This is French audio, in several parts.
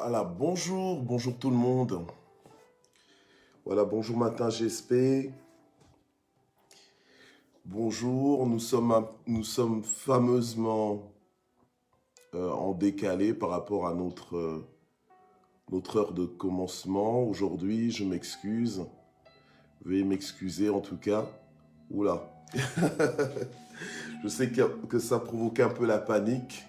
Voilà, bonjour tout le monde. Voilà, bonjour matin GSP. Bonjour, nous sommes fameusement en décalé par rapport à notre heure de commencement. Aujourd'hui, je m'excuse. Veuillez m'excuser en tout cas. Oula, je sais que ça provoque un peu la panique.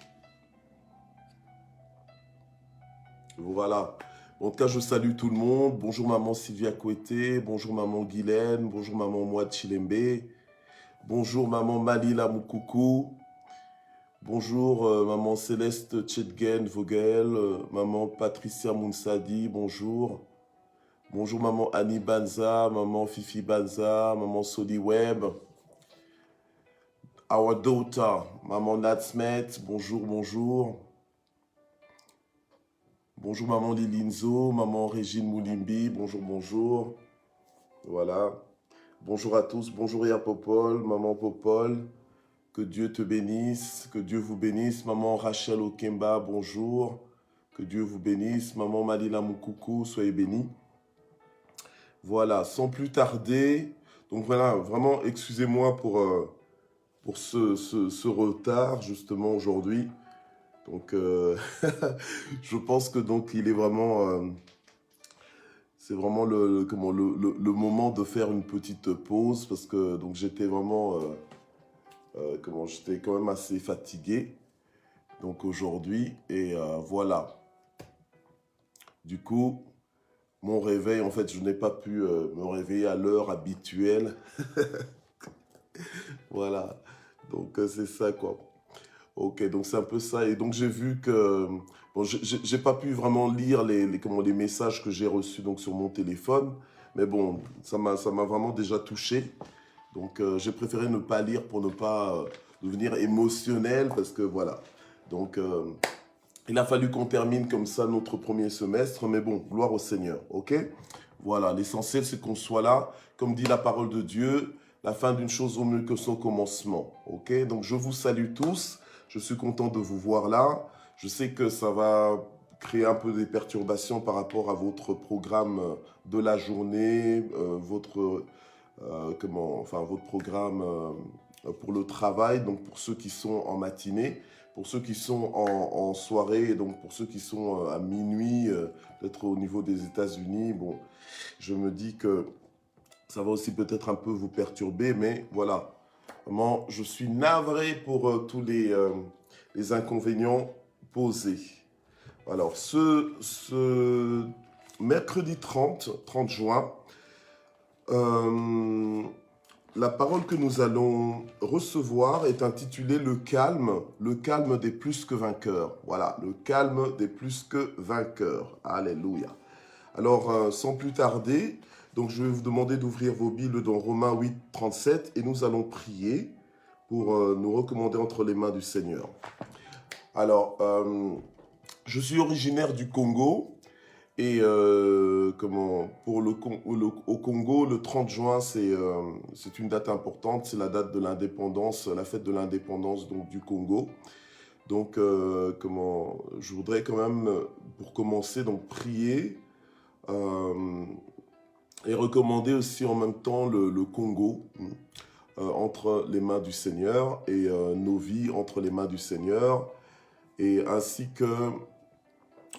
Voilà. En tout cas, je salue tout le monde. Bonjour maman Sylvia Kouete. Bonjour maman Guylaine. Bonjour maman Mouad Chilembe. Bonjour maman Malila Moukoukou. Bonjour maman Céleste Tchetgen Vogel. Maman Patricia Mounsadi. Bonjour. Bonjour maman Annie Banza. Maman Fifi Banza. Maman Soli Web. Our daughter. Maman Natsmet. Bonjour, bonjour. Bonjour maman Lilinzo. Maman Régine Moulimbi. Bonjour, bonjour. Voilà. Bonjour à tous. Bonjour Ria Popol. Maman Popol. Que Dieu te bénisse, que Dieu vous bénisse. Maman Rachel Okemba, bonjour. Que Dieu vous bénisse. Maman Malila Moukoukou, soyez bénis. Voilà, sans plus tarder. Donc voilà, vraiment, excusez-moi pour ce retard, justement, aujourd'hui. Donc, je pense que donc il est vraiment... c'est vraiment le moment de faire une petite pause parce que donc j'étais vraiment... j'étais quand même assez fatigué. Donc aujourd'hui, et voilà. Du coup, mon réveil, en fait, je n'ai pas pu me réveiller à l'heure habituelle. Voilà. Donc c'est ça, quoi. Ok, donc c'est un peu ça. Et donc j'ai vu que... Bon, j'ai pas pu vraiment lire les messages que j'ai reçus donc, sur mon téléphone. Mais bon, ça m'a vraiment déjà touché. Donc j'ai préféré ne pas lire pour ne pas devenir émotionnel parce que voilà. Donc il a fallu qu'on termine comme ça notre premier semestre, mais bon, gloire au Seigneur, ok? Voilà, l'essentiel c'est qu'on soit là, comme dit la parole de Dieu, la fin d'une chose vaut mieux que son commencement, ok? Donc je vous salue tous, je suis content de vous voir là. Je sais que ça va créer un peu des perturbations par rapport à votre programme de la journée, votre programme pour le travail, donc pour ceux qui sont en matinée, pour ceux qui sont en soirée, et donc pour ceux qui sont à minuit, peut-être au niveau des États-Unis, bon, je me dis que ça va aussi peut-être un peu vous perturber, mais voilà, vraiment, je suis navré pour tous les inconvénients posés. Alors, ce mercredi 30 juin, la parole que nous allons recevoir est intitulée le calme des plus que vainqueurs. Voilà, le calme des plus que vainqueurs. Alléluia. Alors, sans plus tarder, donc je vais vous demander d'ouvrir vos Bibles dans Romains 8, 37 et nous allons prier pour nous recommander entre les mains du Seigneur. Alors, je suis originaire du Congo. Et au Congo, le 30 juin, c'est une date importante, c'est la date de l'indépendance, la fête de l'indépendance donc du Congo. Donc je voudrais quand même, pour commencer, donc prier et recommander aussi en même temps le Congo entre les mains du Seigneur et nos vies entre les mains du Seigneur et ainsi que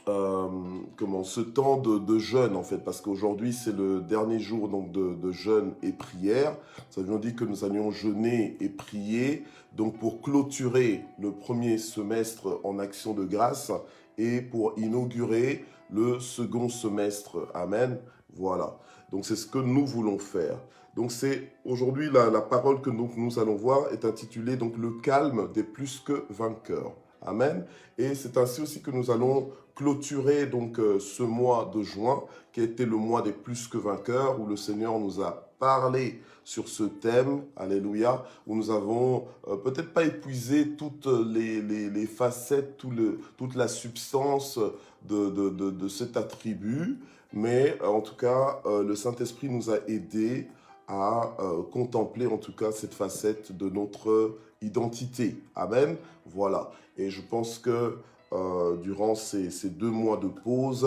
ce temps de jeûne en fait, parce qu'aujourd'hui c'est le dernier jour donc de jeûne et prière. Ça veut dire que nous allions jeûner et prier donc pour clôturer le premier semestre en action de grâce et pour inaugurer le second semestre. Amen. Voilà. Donc c'est ce que nous voulons faire. Donc c'est aujourd'hui la parole que nous allons voir est intitulée donc le calme des plus que vainqueurs. Amen. Et c'est ainsi aussi que nous allons clôturer donc ce mois de juin, qui a été le mois des plus que vainqueurs, où le Seigneur nous a parlé sur ce thème, alléluia, où nous avons peut-être pas épuisé toutes les facettes, toute la substance de cet attribut, mais en tout cas, le Saint-Esprit nous a aidés à contempler en tout cas cette facette de notre identité. Amen. Voilà. Et je pense que durant ces 2 mois de pause,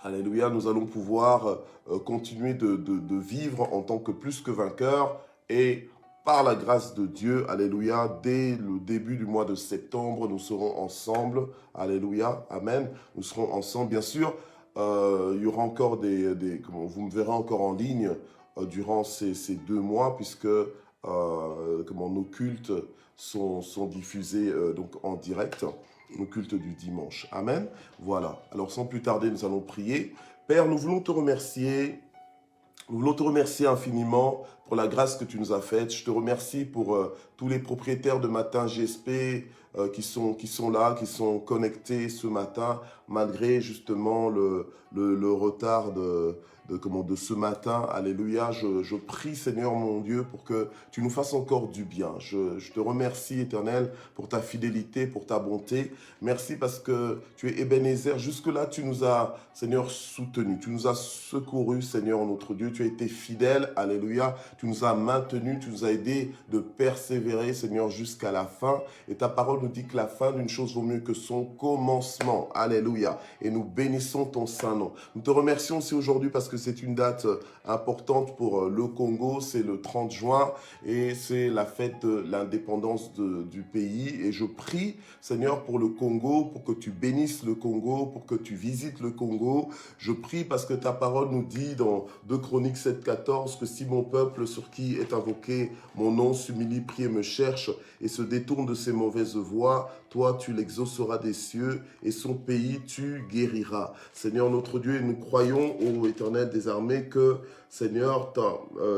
alléluia, nous allons pouvoir continuer de vivre en tant que plus que vainqueurs et par la grâce de Dieu, alléluia, dès le début du mois de septembre, nous serons ensemble, alléluia, amen, nous serons ensemble, bien sûr, il y aura encore vous me verrez encore en ligne durant ces 2 mois, puisque nos cultes sont diffusés donc en direct, nos cultes du dimanche. Amen. Voilà. Alors sans plus tarder, nous allons prier. Père, nous voulons te remercier. Nous voulons te remercier infiniment pour la grâce que tu nous as faite. Je te remercie pour tous les propriétaires de Matin GSP qui sont là, qui sont connectés ce matin, malgré justement le retard de ce matin. Alléluia. Je prie, Seigneur mon Dieu, pour que tu nous fasses encore du bien. Je te remercie, Éternel, pour ta fidélité, pour ta bonté. Merci parce que tu es Ebenezer. Jusque-là, tu nous as, Seigneur, soutenus. Tu nous as secourus, Seigneur, notre Dieu. Tu as été fidèle. Alléluia. Tu nous as maintenus. Tu nous as aidés de persévérer, Seigneur, jusqu'à la fin. Et ta parole nous dit que la fin d'une chose vaut mieux que son commencement. Alléluia. Et nous bénissons ton saint nom. Nous te remercions aussi aujourd'hui parce que c'est une date importante pour le Congo. C'est le 30 juin et c'est la fête de l'indépendance du pays. Et je prie, Seigneur, pour le Congo, pour que tu bénisses le Congo, pour que tu visites le Congo. Je prie parce que ta parole nous dit dans 2 Chroniques 7,14 que si mon peuple sur qui est invoqué mon nom s'humilie, prie et me cherche et se détourne de ses mauvaises voies, toi tu l'exauceras des cieux et son pays tu guériras. Seigneur notre Dieu, nous croyons, ô Éternel des armées, que Seigneur,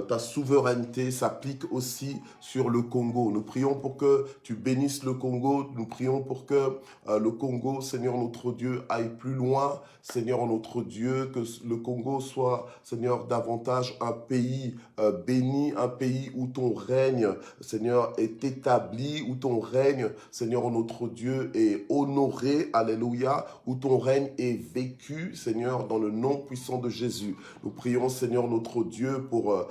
ta souveraineté s'applique aussi sur le Congo. Nous prions pour que tu bénisses le Congo. Nous prions pour que le Congo, Seigneur notre Dieu, aille plus loin. Seigneur notre Dieu, que le Congo soit, Seigneur, davantage un pays béni, un pays où ton règne, Seigneur, est établi, où ton règne, Seigneur notre Dieu, est honoré. Alléluia. Où ton règne est vécu, Seigneur, dans le nom puissant de Jésus. Nous prions, Seigneur notre Dieu, pour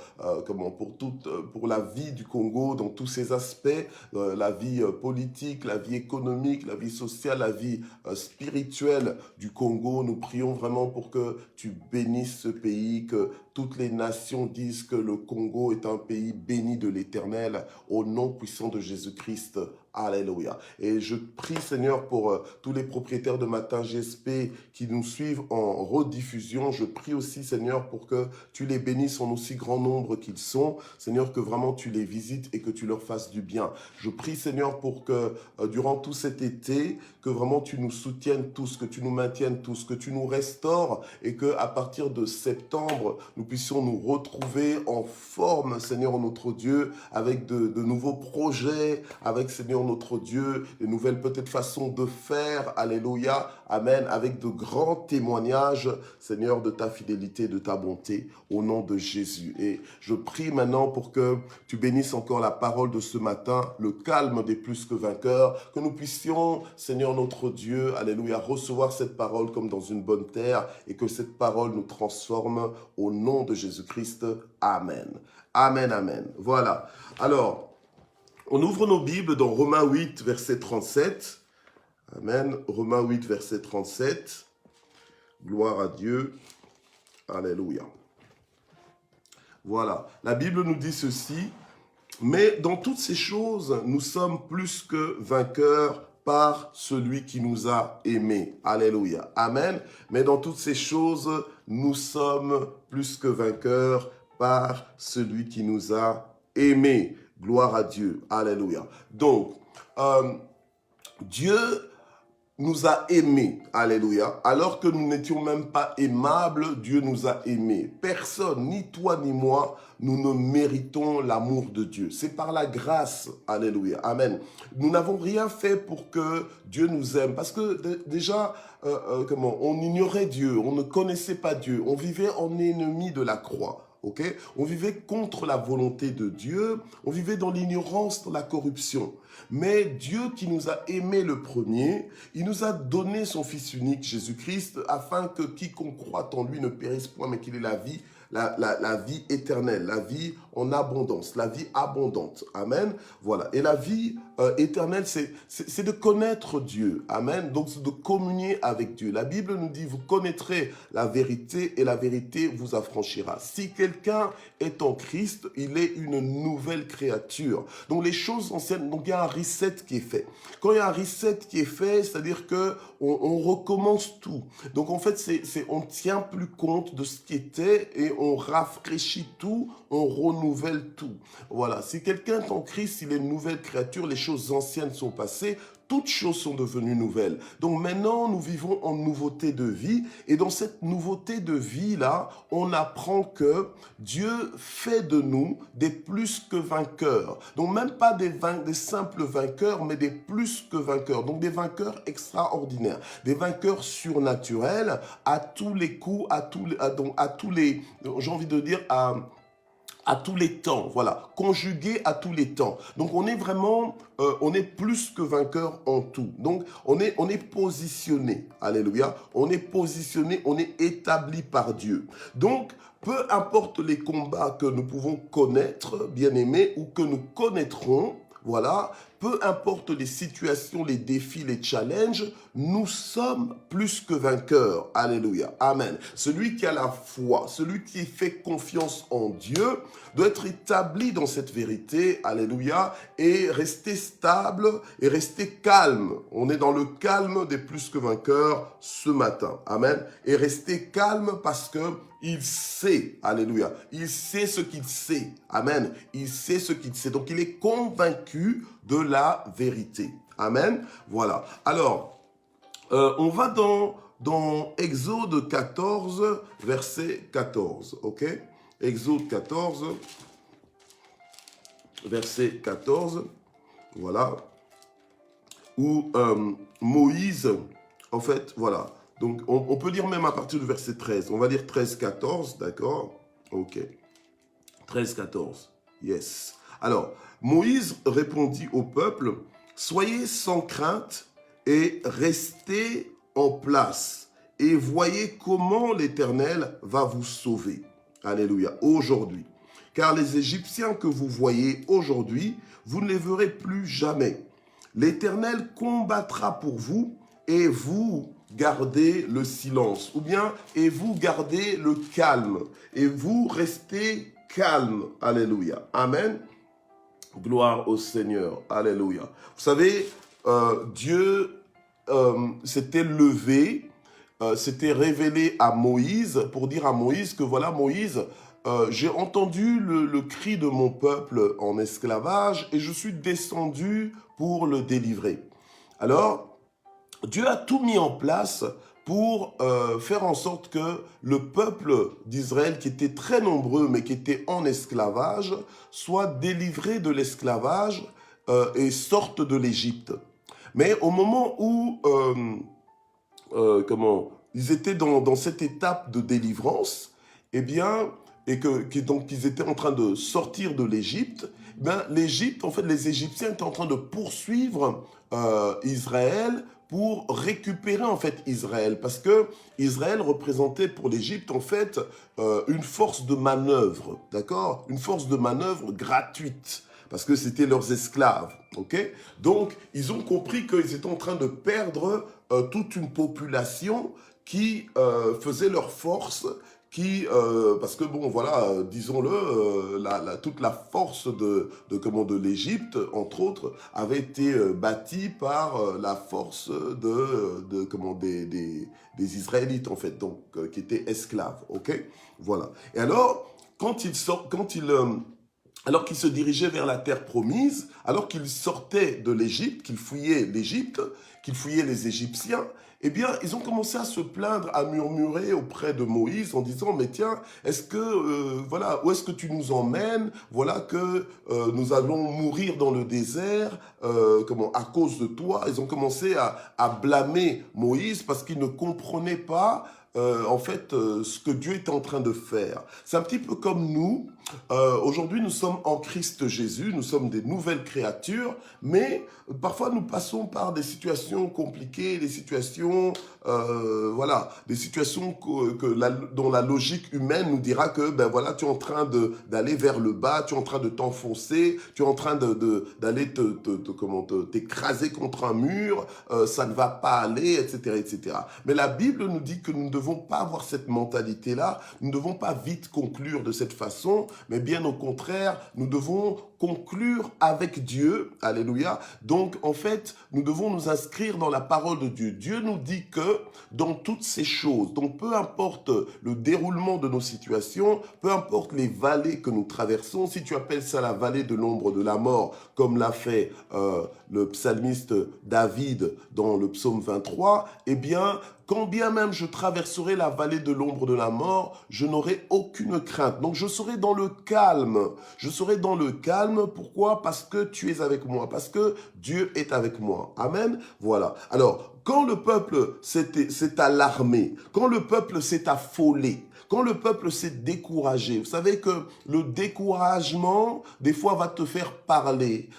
la vie du Congo dans tous ses aspects, la vie politique, la vie économique, la vie sociale, la vie spirituelle du Congo. Nous prions vraiment pour que tu bénisses ce pays, que toutes les nations disent que le Congo est un pays béni de l'Éternel, au nom puissant de Jésus-Christ. Alléluia. Et je prie, Seigneur, pour tous les propriétaires de Matin GSP qui nous suivent en rediffusion. Je prie aussi, Seigneur, pour que tu les bénisses en aussi grand nombre qu'ils sont. Seigneur, que vraiment tu les visites et que tu leur fasses du bien. Je prie, Seigneur, pour que durant tout cet été, que vraiment tu nous soutiennes tous, que tu nous maintiennes tous, que tu nous restaures et que à partir de septembre, nous puissions nous retrouver en forme, Seigneur, notre Dieu, avec de nouveaux projets, avec, Seigneur, notre Dieu, de nouvelles peut-être façons de faire, alléluia, amen, avec de grands témoignages, Seigneur, de ta fidélité, de ta bonté, au nom de Jésus. Et je prie maintenant pour que tu bénisses encore la parole de ce matin, le calme des plus que vainqueurs, que nous puissions, Seigneur, notre Dieu, alléluia, recevoir cette parole comme dans une bonne terre et que cette parole nous transforme au nom de Jésus-Christ. Amen. Amen, amen. Voilà. Alors, on ouvre nos Bibles dans Romains 8, verset 37. Amen. Romains 8, verset 37. Gloire à Dieu. Alléluia. Voilà. La Bible nous dit ceci. Mais dans toutes ces choses, nous sommes plus que vainqueurs par celui qui nous a aimés. Alléluia. Amen. Mais dans toutes ces choses, nous sommes plus que vainqueurs par celui qui nous a aimés. Gloire à Dieu. Alléluia. Donc, Dieu nous a aimés. Alléluia. Alors que nous n'étions même pas aimables, Dieu nous a aimés. Personne, ni toi ni moi, nous ne méritons l'amour de Dieu. C'est par la grâce. Alléluia. Amen. Nous n'avons rien fait pour que Dieu nous aime. Parce que déjà, on ignorait Dieu, on ne connaissait pas Dieu, on vivait en ennemi de la croix. Okay? On vivait contre la volonté de Dieu, on vivait dans l'ignorance, dans la corruption. Mais Dieu qui nous a aimés le premier, il nous a donné son Fils unique, Jésus-Christ, afin que quiconque croit en lui ne périsse point, mais qu'il ait la vie, la vie éternelle, la vie en abondance, la vie abondante. Amen. Voilà. Et la vie éternelle, c'est de connaître Dieu. Amen. Donc, c'est de communier avec Dieu. La Bible nous dit, vous connaîtrez la vérité et la vérité vous affranchira. Si quelqu'un est en Christ, il est une nouvelle créature. Donc, les choses anciennes, donc il y a un reset qui est fait. Quand il y a un reset qui est fait, c'est-à-dire que on recommence tout. Donc, en fait, on ne tient plus compte de ce qui était et on rafraîchit tout, on renouvelle tout. Voilà. Si quelqu'un est en Christ, il est une nouvelle créature, les choses anciennes sont passées, toutes choses sont devenues nouvelles. Donc maintenant, nous vivons en nouveauté de vie. Et dans cette nouveauté de vie-là, on apprend que Dieu fait de nous des plus que vainqueurs. Donc même pas des simples vainqueurs, mais des plus que vainqueurs. Donc des vainqueurs extraordinaires, des vainqueurs surnaturels à tous les coups, à tous les, j'ai envie de dire, à tous les temps, voilà, conjugué à tous les temps. Donc on est vraiment, on est plus que vainqueur en tout. Donc on est positionné, alléluia, on est positionné, on est établi par Dieu. Donc peu importe les combats que nous pouvons connaître, bien-aimés, ou que nous connaîtrons, voilà, peu importe les situations, les défis, les challenges, nous sommes plus que vainqueurs. Alléluia. Amen. Celui qui a la foi, celui qui fait confiance en Dieu, doit être établi dans cette vérité. Alléluia. Et rester stable et rester calme. On est dans le calme des plus que vainqueurs ce matin. Amen. Et rester calme parce que il sait, alléluia, il sait ce qu'il sait, amen, il sait ce qu'il sait, donc il est convaincu de la vérité, amen, voilà. Alors, on va dans Exode 14, verset 14, ok? Exode 14, verset 14, voilà, où Moïse, en fait, voilà. Donc, on peut lire même à partir du verset 13. On va lire 13, 14, d'accord? Ok. 13, 14. Yes. Alors, Moïse répondit au peuple, « Soyez sans crainte et restez en place et voyez comment l'Éternel va vous sauver. » Alléluia. Aujourd'hui. Car les Égyptiens que vous voyez aujourd'hui, vous ne les verrez plus jamais. L'Éternel combattra pour vous et vous gardez le silence, ou bien et vous gardez le calme, et vous restez calme. Alléluia. Amen. Gloire au Seigneur. Alléluia. Vous savez, Dieu s'était levé, s'était révélé à Moïse pour dire à Moïse que voilà Moïse, j'ai entendu le cri de mon peuple en esclavage et je suis descendu pour le délivrer. Alors, Dieu a tout mis en place pour faire en sorte que le peuple d'Israël, qui était très nombreux, mais qui était en esclavage, soit délivré de l'esclavage et sorte de l'Égypte. Mais au moment où ils étaient dans cette étape de délivrance, eh bien, donc ils étaient en train de sortir de l'Égypte, ben, l'Égypte, en fait, les Égyptiens étaient en train de poursuivre Israël pour récupérer en fait Israël, parce que Israël représentait pour l'Égypte en fait une force de manœuvre, d'accord? Une force de manœuvre gratuite, parce que c'était leurs esclaves, ok? Donc, ils ont compris qu'ils étaient en train de perdre toute une population qui faisait leur force, parce que bon voilà, disons-le, toute la force de l'Égypte, entre autres, avait été bâtie par la force des Israélites en fait, donc qui étaient esclaves, ok, voilà. Et alors alors qu'ils se dirigeaient vers la terre promise, alors qu'ils sortaient de l'Égypte, qu'ils fouillaient l'Égypte, qu'ils fouillaient les Égyptiens, eh bien, ils ont commencé à se plaindre, à murmurer auprès de Moïse en disant, mais tiens, est-ce que, voilà, où est-ce que tu nous emmènes? Voilà que nous allons mourir dans le désert, à cause de toi. Ils ont commencé à blâmer Moïse parce qu'ils ne comprenaient pas en fait, ce que Dieu est en train de faire. C'est un petit peu comme nous. Aujourd'hui, nous sommes en Christ Jésus, nous sommes des nouvelles créatures, mais parfois nous passons par des situations compliquées, des situations, voilà, des situations dont la logique humaine nous dira que, ben voilà, tu es en train d'aller vers le bas, tu es en train de t'enfoncer, tu es en train d'aller t'écraser contre un mur, ça ne va pas aller, etc., etc. Mais la Bible nous dit que nous ne devons pas avoir cette mentalité-là, nous ne devons pas vite conclure de cette façon, mais bien au contraire, nous devons conclure avec Dieu, alléluia. Donc, en fait, nous devons nous inscrire dans la parole de Dieu. Dieu nous dit que dans toutes ces choses, donc peu importe le déroulement de nos situations, peu importe les vallées que nous traversons, si tu appelles ça la vallée de l'ombre de la mort, comme l'a fait le psalmiste David dans le psaume 23, eh bien, quand bien même je traverserai la vallée de l'ombre de la mort, je n'aurai aucune crainte. Donc je serai dans le calme. Je serai dans le calme. Pourquoi? Parce que tu es avec moi. Parce que Dieu est avec moi. Amen. Voilà. Alors, quand le peuple s'est alarmé, quand le peuple s'est affolé, quand le peuple s'est découragé, vous savez que le découragement, des fois, va te faire parler,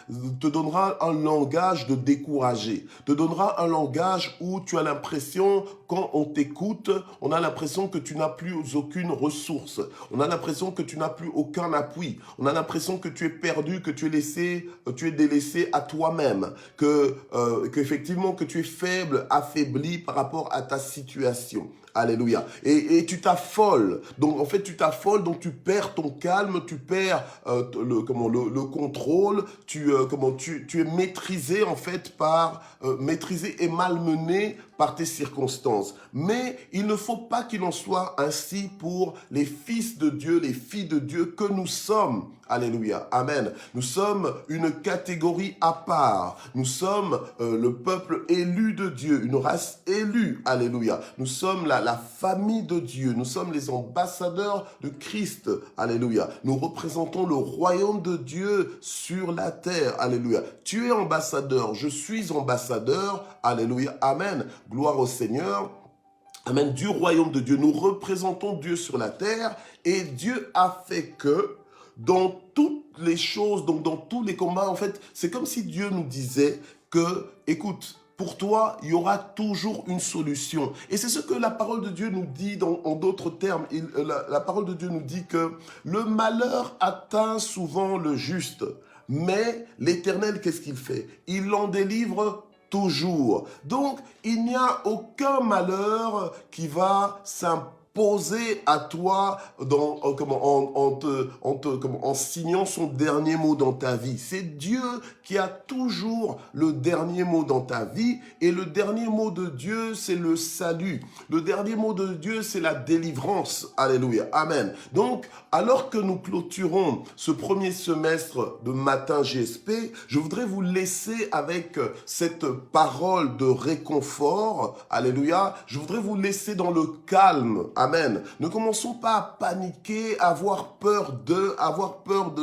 te donnera un langage de découragé, te donnera un langage où tu as l'impression, quand on t'écoute, on a l'impression que tu n'as plus aucune ressource, on a l'impression que tu n'as plus aucun appui, on a l'impression que tu es perdu, que tu es délaissé à toi-même, qu'effectivement que tu es faible, affaibli par rapport à ta situation. Alléluia. Et tu t'affoles. Donc, en fait, tu t'affoles, donc tu perds ton calme, tu perds le contrôle, tu es maîtrisé, en fait, maîtrisé et malmené par tes circonstances. Mais il ne faut pas qu'il en soit ainsi pour les fils de Dieu, les filles de Dieu que nous sommes. Alléluia. Amen. Nous sommes une catégorie à part. Nous sommes le peuple élu de Dieu, une race élue. Alléluia. Nous sommes la famille de Dieu. Nous sommes les ambassadeurs de Christ. Alléluia. Nous représentons le royaume de Dieu sur la terre. Alléluia. Tu es ambassadeur. Je suis ambassadeur. Alléluia. Amen. Gloire au Seigneur. Amen. Du royaume de Dieu. Nous représentons Dieu sur la terre et Dieu a fait que dans toutes les choses, donc dans tous les combats, en fait, c'est comme si Dieu nous disait que, écoute, pour toi, il y aura toujours une solution. Et c'est ce que la parole de Dieu nous dit en d'autres termes. La parole de Dieu nous dit que le malheur atteint souvent le juste, mais l'Éternel, qu'est-ce qu'il fait? Il l'en délivre toujours. Donc, il n'y a aucun malheur qui va s'imposer à toi en signant son dernier mot dans ta vie. C'est Dieu qui a toujours le dernier mot dans ta vie et le dernier mot de Dieu, c'est le salut. Le dernier mot de Dieu, c'est la délivrance. Alléluia. Amen. Donc, alors que nous clôturons ce premier semestre de Matin GSP, je voudrais vous laisser avec cette parole de réconfort. Alléluia. Je voudrais vous laisser dans le calme. Amen. Ne commençons pas à paniquer, à avoir peur de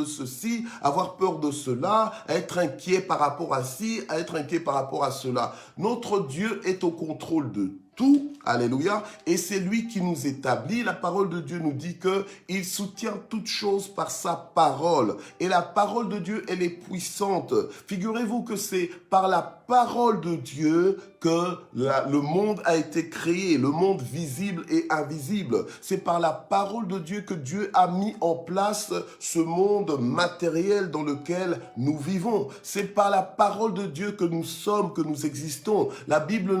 ceci, avoir peur de cela, à être inquiet par rapport à ci, à être inquiet par rapport à cela. Notre Dieu est au contrôle de tout, alléluia, et c'est lui qui nous établit. La parole de Dieu nous dit que il soutient toutes choses par sa parole, et la parole de Dieu, elle est puissante. Figurez-vous que c'est par la parole de Dieu que le monde a été créé, le monde visible et invisible. C'est par la parole de Dieu que Dieu a mis en place ce monde matériel dans lequel nous vivons. C'est par la parole de Dieu que nous sommes, que nous existons. La Bible,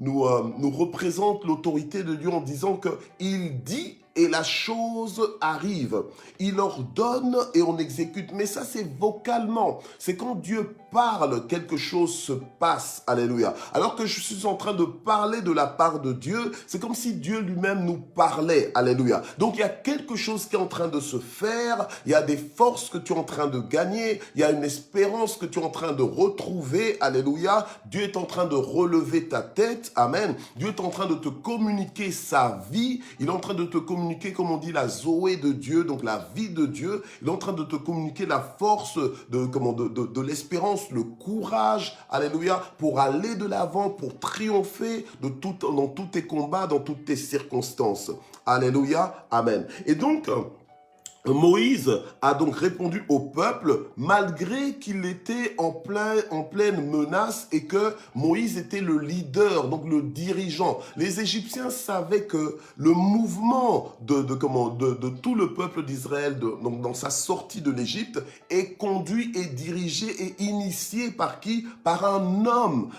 nous représente l'autorité de Dieu en disant que il dit et la chose arrive. Il ordonne et on exécute. Mais ça, c'est vocalement. C'est quand Dieu parle, quelque chose se passe. Alléluia. Alors que je suis en train de parler de la part de Dieu, c'est comme si Dieu lui-même nous parlait. Alléluia. Donc, il y a quelque chose qui est en train de se faire. Il y a des forces que tu es en train de gagner. Il y a une espérance que tu es en train de retrouver. Alléluia. Dieu est en train de relever ta tête. Amen. Dieu est en train de te communiquer sa vie. Il est en train de te communiquer, comme on dit, la Zoé de Dieu, donc la vie de Dieu. Il est en train de te communiquer la force de l'espérance confiance, le courage, alléluia, pour aller de l'avant, pour triompher dans tous tes combats, dans toutes tes circonstances. Alléluia, amen. Et donc, Moïse a donc répondu au peuple malgré qu'il était en pleine menace et que Moïse était le leader, donc le dirigeant. Les Égyptiens savaient que le mouvement de tout le peuple d'Israël donc dans sa sortie de l'Égypte est conduit et dirigé et initié par qui? Par un homme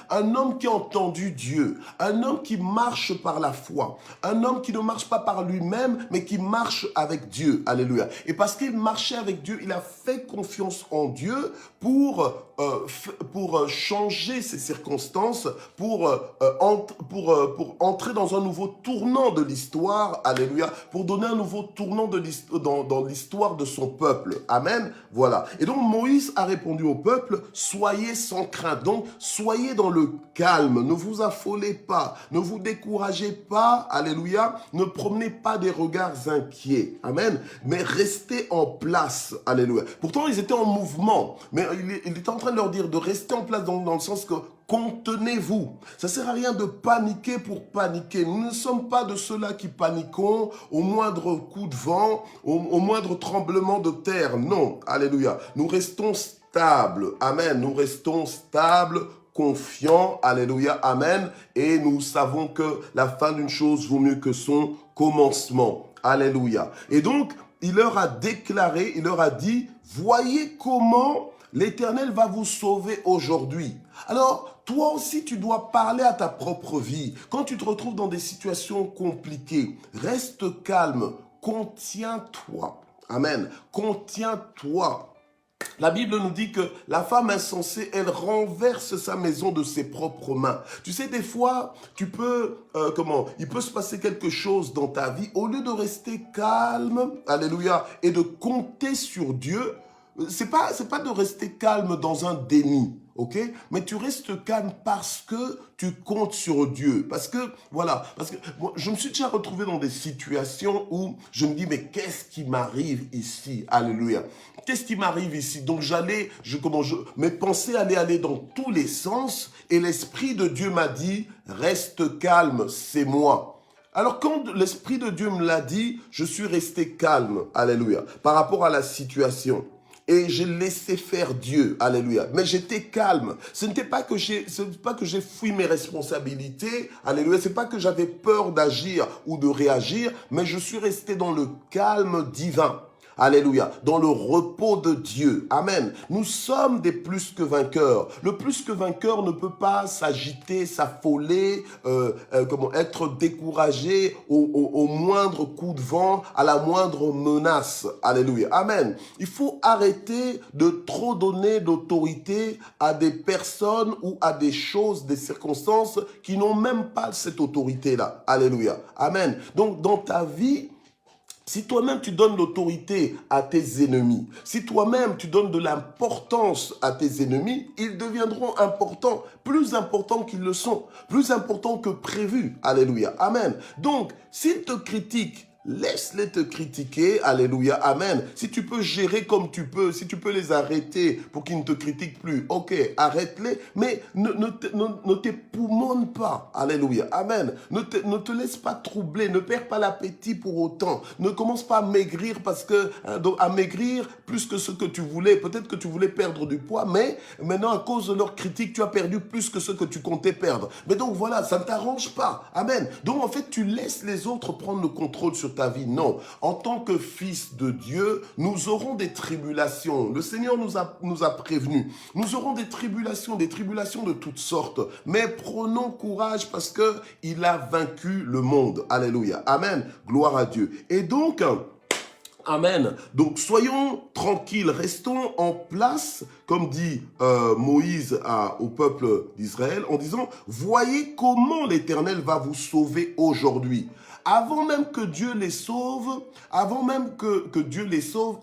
qui a entendu Dieu, un homme qui marche par la foi, un homme qui ne marche pas par lui-même mais qui marche avec Dieu. Alléluia. Et parce qu'il marchait avec Dieu, il a fait confiance en Dieu pour changer ses circonstances, pour entrer dans un nouveau tournant de l'histoire, alléluia, pour donner un nouveau tournant dans l'histoire de son peuple. Amen. Voilà. Et donc Moïse a répondu au peuple, soyez sans crainte. Donc soyez dans le calme, ne vous affolez pas, ne vous découragez pas, alléluia, ne promenez pas des regards inquiets. Amen. Mais restez en place, alléluia. Pourtant ils étaient en mouvement, mais il était en train de leur dire de rester en place dans le sens que contenez-vous. Ça ne sert à rien de paniquer pour paniquer. Nous ne sommes pas de ceux-là qui paniquons au moindre coup de vent, au moindre tremblement de terre. Non, alléluia. Nous restons stables. Amen. Nous restons stables, confiants. Alléluia. Amen. Et nous savons que la fin d'une chose vaut mieux que son commencement. Alléluia. Et donc, il leur a déclaré, il leur a dit, voyez comment l'Éternel va vous sauver aujourd'hui. Alors, toi aussi, tu dois parler à ta propre vie. Quand tu te retrouves dans des situations compliquées, reste calme, contiens-toi. Amen. Contiens-toi. La Bible nous dit que la femme insensée, elle renverse sa maison de ses propres mains. Tu sais, des fois, il peut se passer quelque chose dans ta vie. Au lieu de rester calme, alléluia, et de compter sur Dieu, c'est pas de rester calme dans un déni, ok? Mais tu restes calme parce que tu comptes sur Dieu. Parce que moi, je me suis déjà retrouvé dans des situations où je me dis, mais qu'est-ce qui m'arrive ici? Alléluia. Qu'est-ce qui m'arrive ici? Donc mes pensées allaient aller dans tous les sens et l'Esprit de Dieu m'a dit, reste calme, c'est moi. Alors quand l'Esprit de Dieu me l'a dit, je suis resté calme, alléluia, par rapport à la situation. Et j'ai laissé faire Dieu, alléluia. Mais j'étais calme. Ce n'est pas que j'ai fui mes responsabilités, alléluia. C'est pas que j'avais peur d'agir ou de réagir, mais je suis resté dans le calme divin. Alléluia, dans le repos de Dieu. Amen. Nous sommes des plus que vainqueurs. Le plus que vainqueur ne peut pas s'agiter, s'affoler, être découragé au moindre coup de vent, à la moindre menace. Alléluia. Amen. Il faut arrêter de trop donner d'autorité à des personnes ou à des choses, des circonstances qui n'ont même pas cette autorité-là. Alléluia. Amen. Donc, dans ta vie, si toi-même tu donnes l'autorité à tes ennemis, si toi-même tu donnes de l'importance à tes ennemis, ils deviendront importants, plus importants qu'ils le sont, plus importants que prévu. Alléluia. Amen. Donc, s'ils te critiquent, laisse-les te critiquer, alléluia, amen. Si tu peux gérer comme tu peux, si tu peux les arrêter pour qu'ils ne te critiquent plus, ok, arrête-les, mais ne t'époumonne pas, alléluia, amen. Ne te laisse pas troubler, ne perds pas l'appétit pour autant, ne commence pas à maigrir à maigrir plus que ce que tu voulais, peut-être que tu voulais perdre du poids, mais maintenant à cause de leurs critiques, tu as perdu plus que ce que tu comptais perdre. Mais donc voilà, ça ne t'arrange pas, amen. Donc en fait, tu laisses les autres prendre le contrôle sur ta vie. Non. En tant que fils de Dieu, nous aurons des tribulations. Le Seigneur nous a prévenus. Nous aurons des tribulations de toutes sortes. Mais prenons courage parce que il a vaincu le monde. Alléluia. Amen. Gloire à Dieu. Et donc, amen. Donc, soyons tranquilles, restons en place, comme dit Moïse au peuple d'Israël, en disant, voyez comment l'Éternel va vous sauver aujourd'hui. Avant même que Dieu les sauve,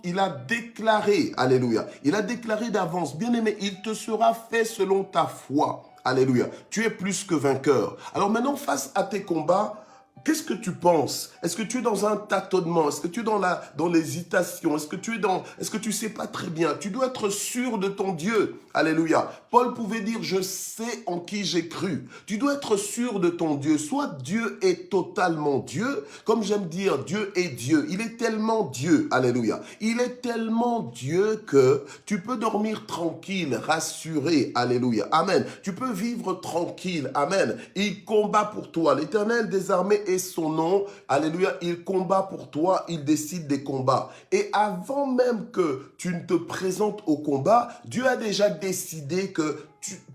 il a déclaré, alléluia, il a déclaré d'avance, bien-aimé, il te sera fait selon ta foi. Alléluia. Tu es plus que vainqueur. Alors maintenant, face à tes combats, qu'est-ce que tu penses? Est-ce que tu es dans un tâtonnement? Est-ce que tu es dans l'hésitation? Est-ce que tu sais pas très bien? Tu dois être sûr de ton Dieu. Alléluia. Paul pouvait dire, je sais en qui j'ai cru. Tu dois être sûr de ton Dieu. Soit Dieu est totalement Dieu, comme j'aime dire, Dieu est Dieu. Il est tellement Dieu. Alléluia. Il est tellement Dieu que tu peux dormir tranquille, rassuré. Alléluia. Amen. Tu peux vivre tranquille. Amen. Il combat pour toi. L'Éternel des armées est son nom. Alléluia. Il combat pour toi. Il décide des combats. Et avant même que tu ne te présentes au combat, Dieu a déjà décidé que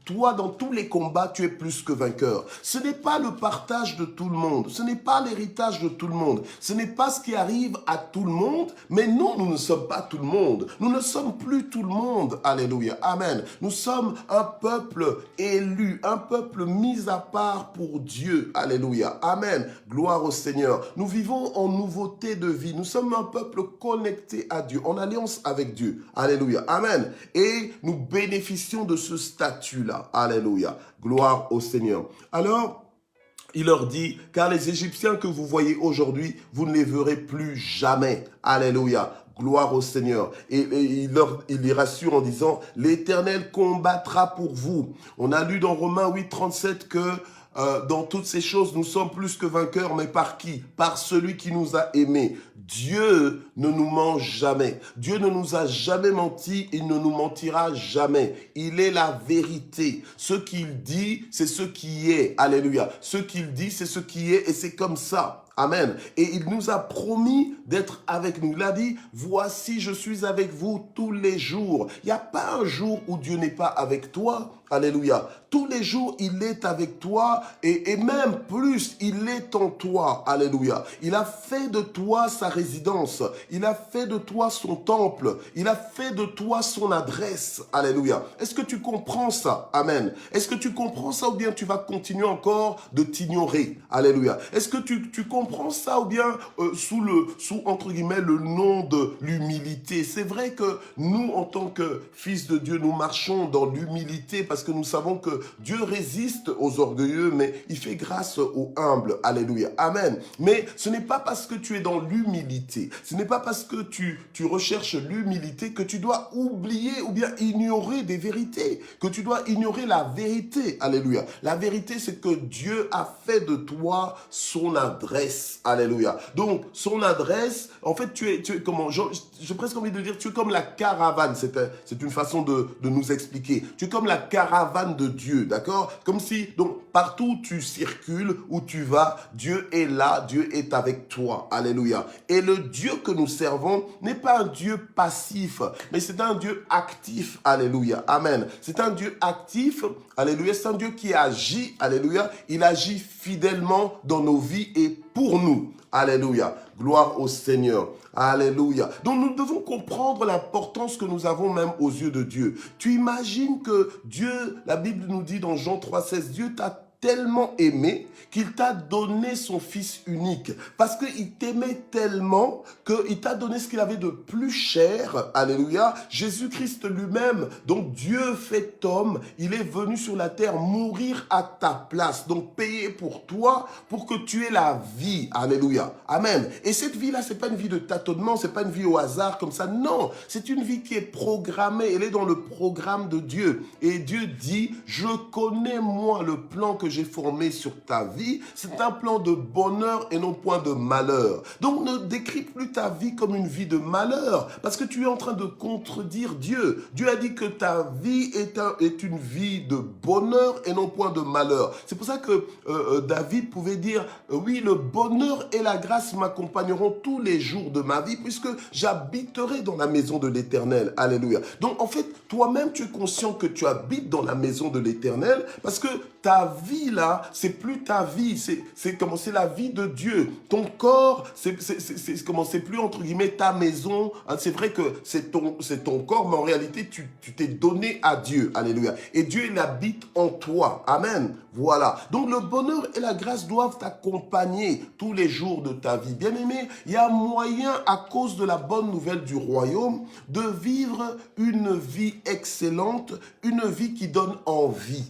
toi, dans tous les combats, tu es plus que vainqueur. Ce n'est pas le partage de tout le monde. Ce n'est pas l'héritage de tout le monde. Ce n'est pas ce qui arrive à tout le monde. Mais non, nous ne sommes pas tout le monde. Nous ne sommes plus tout le monde. Alléluia. Amen. Nous sommes un peuple élu, un peuple mis à part pour Dieu. Alléluia. Amen. Gloire au Seigneur. Nous vivons en nouveauté de vie. Nous sommes un peuple connecté à Dieu, en alliance avec Dieu. Alléluia. Amen. Et nous bénéficions de ce statut-là. Alléluia. Gloire au Seigneur. Alors, il leur dit, car les Égyptiens que vous voyez aujourd'hui, vous ne les verrez plus jamais. Alléluia. Gloire au Seigneur. Et il les rassure en disant, l'Éternel combattra pour vous. On a lu dans Romains 8:37 que dans toutes ces choses, nous sommes plus que vainqueurs, mais par qui? Par celui qui nous a aimés. Dieu ne nous ment jamais. Dieu ne nous a jamais menti, il ne nous mentira jamais. Il est la vérité. Ce qu'il dit, c'est ce qui est. Alléluia. Ce qu'il dit, c'est ce qui est et c'est comme ça. Amen. Et il nous a promis d'être avec nous. Il a dit, voici, je suis avec vous tous les jours. Il n'y a pas un jour où Dieu n'est pas avec toi. Alléluia. Tous les jours, il est avec toi et même plus, il est en toi. Alléluia. Il a fait de toi sa résidence. Il a fait de toi son temple. Il a fait de toi son adresse. Alléluia. Est-ce que tu comprends ça? Amen. Est-ce que tu comprends ça ou bien tu vas continuer encore de t'ignorer? Alléluia. Est-ce que tu comprends ça ou bien sous entre guillemets le nom de l'humilité? C'est vrai que nous, en tant que fils de Dieu, nous marchons dans l'humilité parce que nous savons que Dieu résiste aux orgueilleux, mais il fait grâce aux humbles. Alléluia. Amen. Mais ce n'est pas parce que tu es dans l'humilité, ce n'est pas parce que tu recherches l'humilité que tu dois oublier ou bien ignorer des vérités, que tu dois ignorer la vérité. Alléluia. La vérité, c'est que Dieu a fait de toi son adresse. Alléluia. Donc, son adresse, en fait, tu es comment, j'ai presque envie de dire, tu es comme la caravane. C'est une façon de nous expliquer. Tu es comme la caravane de Dieu, d'accord? Comme si, donc, partout où tu circules, où tu vas, Dieu est là, Dieu est avec toi. Alléluia. Et le Dieu que nous servons n'est pas un Dieu passif, mais c'est un Dieu actif. Alléluia. Amen. C'est un Dieu actif. Alléluia. C'est un Dieu qui agit. Alléluia. Il agit fidèlement dans nos vies et pour nous. Alléluia. Gloire au Seigneur. Alléluia. Donc nous devons comprendre l'importance que nous avons même aux yeux de Dieu. Tu imagines que Dieu, la Bible nous dit dans Jean 3,16, Dieu t'a tellement aimé qu'il t'a donné son Fils unique. Parce qu'il t'aimait tellement qu'il t'a donné ce qu'il avait de plus cher. Alléluia. Jésus-Christ lui-même, donc Dieu fait homme, il est venu sur la terre mourir à ta place. Donc payer pour toi, pour que tu aies la vie. Alléluia. Amen. Et cette vie-là, c'est pas une vie de tâtonnement, c'est pas une vie au hasard comme ça. Non, c'est une vie qui est programmée. Elle est dans le programme de Dieu. Et Dieu dit, je connais moi le plan que j'ai formé sur ta vie, c'est un plan de bonheur et non point de malheur. Donc ne décris plus ta vie comme une vie de malheur, parce que tu es en train de contredire Dieu. Dieu a dit que ta vie est une vie de bonheur et non point de malheur. C'est pour ça que David pouvait dire, oui, le bonheur et la grâce m'accompagneront tous les jours de ma vie, puisque j'habiterai dans la maison de l'Éternel. Alléluia. Donc en fait, toi-même, tu es conscient que tu habites dans la maison de l'Éternel, parce que ta vie là, c'est plus ta vie, c'est la vie de Dieu. Ton corps, c'est plus entre guillemets ta maison. C'est vrai que c'est ton corps, mais en réalité, tu t'es donné à Dieu. Alléluia. Et Dieu, il habite en toi. Amen. Voilà. Donc le bonheur et la grâce doivent t'accompagner tous les jours de ta vie. Bien aimé, il y a moyen, à cause de la bonne nouvelle du royaume, de vivre une vie excellente, une vie qui donne envie.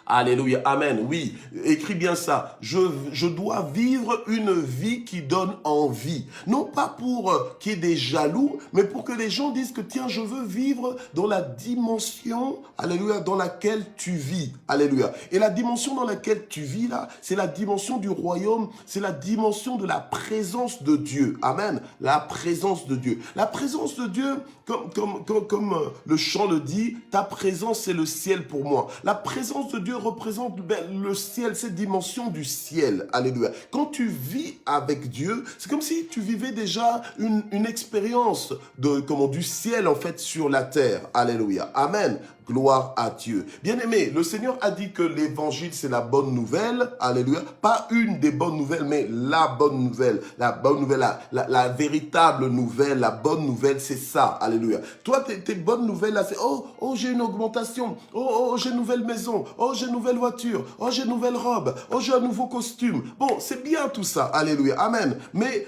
Alléluia, amen, oui, écris bien ça. Je dois vivre une vie qui donne envie. Non pas pour qu'il y ait des jaloux, mais pour que les gens disent que tiens, je veux vivre dans la dimension, alléluia, dans laquelle tu vis. Alléluia. Et la dimension dans laquelle tu vis là, c'est la dimension du royaume, c'est la dimension de la présence de Dieu. Amen. La présence de Dieu. La présence de Dieu, comme le chant le dit, ta présence c'est le ciel pour moi. La présence de Dieu représente le ciel, cette dimension du ciel. Alléluia. Quand tu vis avec Dieu, c'est comme si tu vivais déjà une expérience du ciel en fait sur la terre. Alléluia. Amen. Gloire à Dieu. Bien-aimé, le Seigneur a dit que l'évangile, c'est la bonne nouvelle. Alléluia. Pas une des bonnes nouvelles, mais la bonne nouvelle. La bonne nouvelle, la véritable nouvelle, la bonne nouvelle, c'est ça. Alléluia. Toi, tes bonnes nouvelles, là, c'est oh, j'ai une augmentation. Oh, j'ai une nouvelle maison. Oh, j'ai une nouvelle voiture. Oh, j'ai une nouvelle robe. Oh, j'ai un nouveau costume. Bon, c'est bien tout ça. Alléluia. Amen. Mais,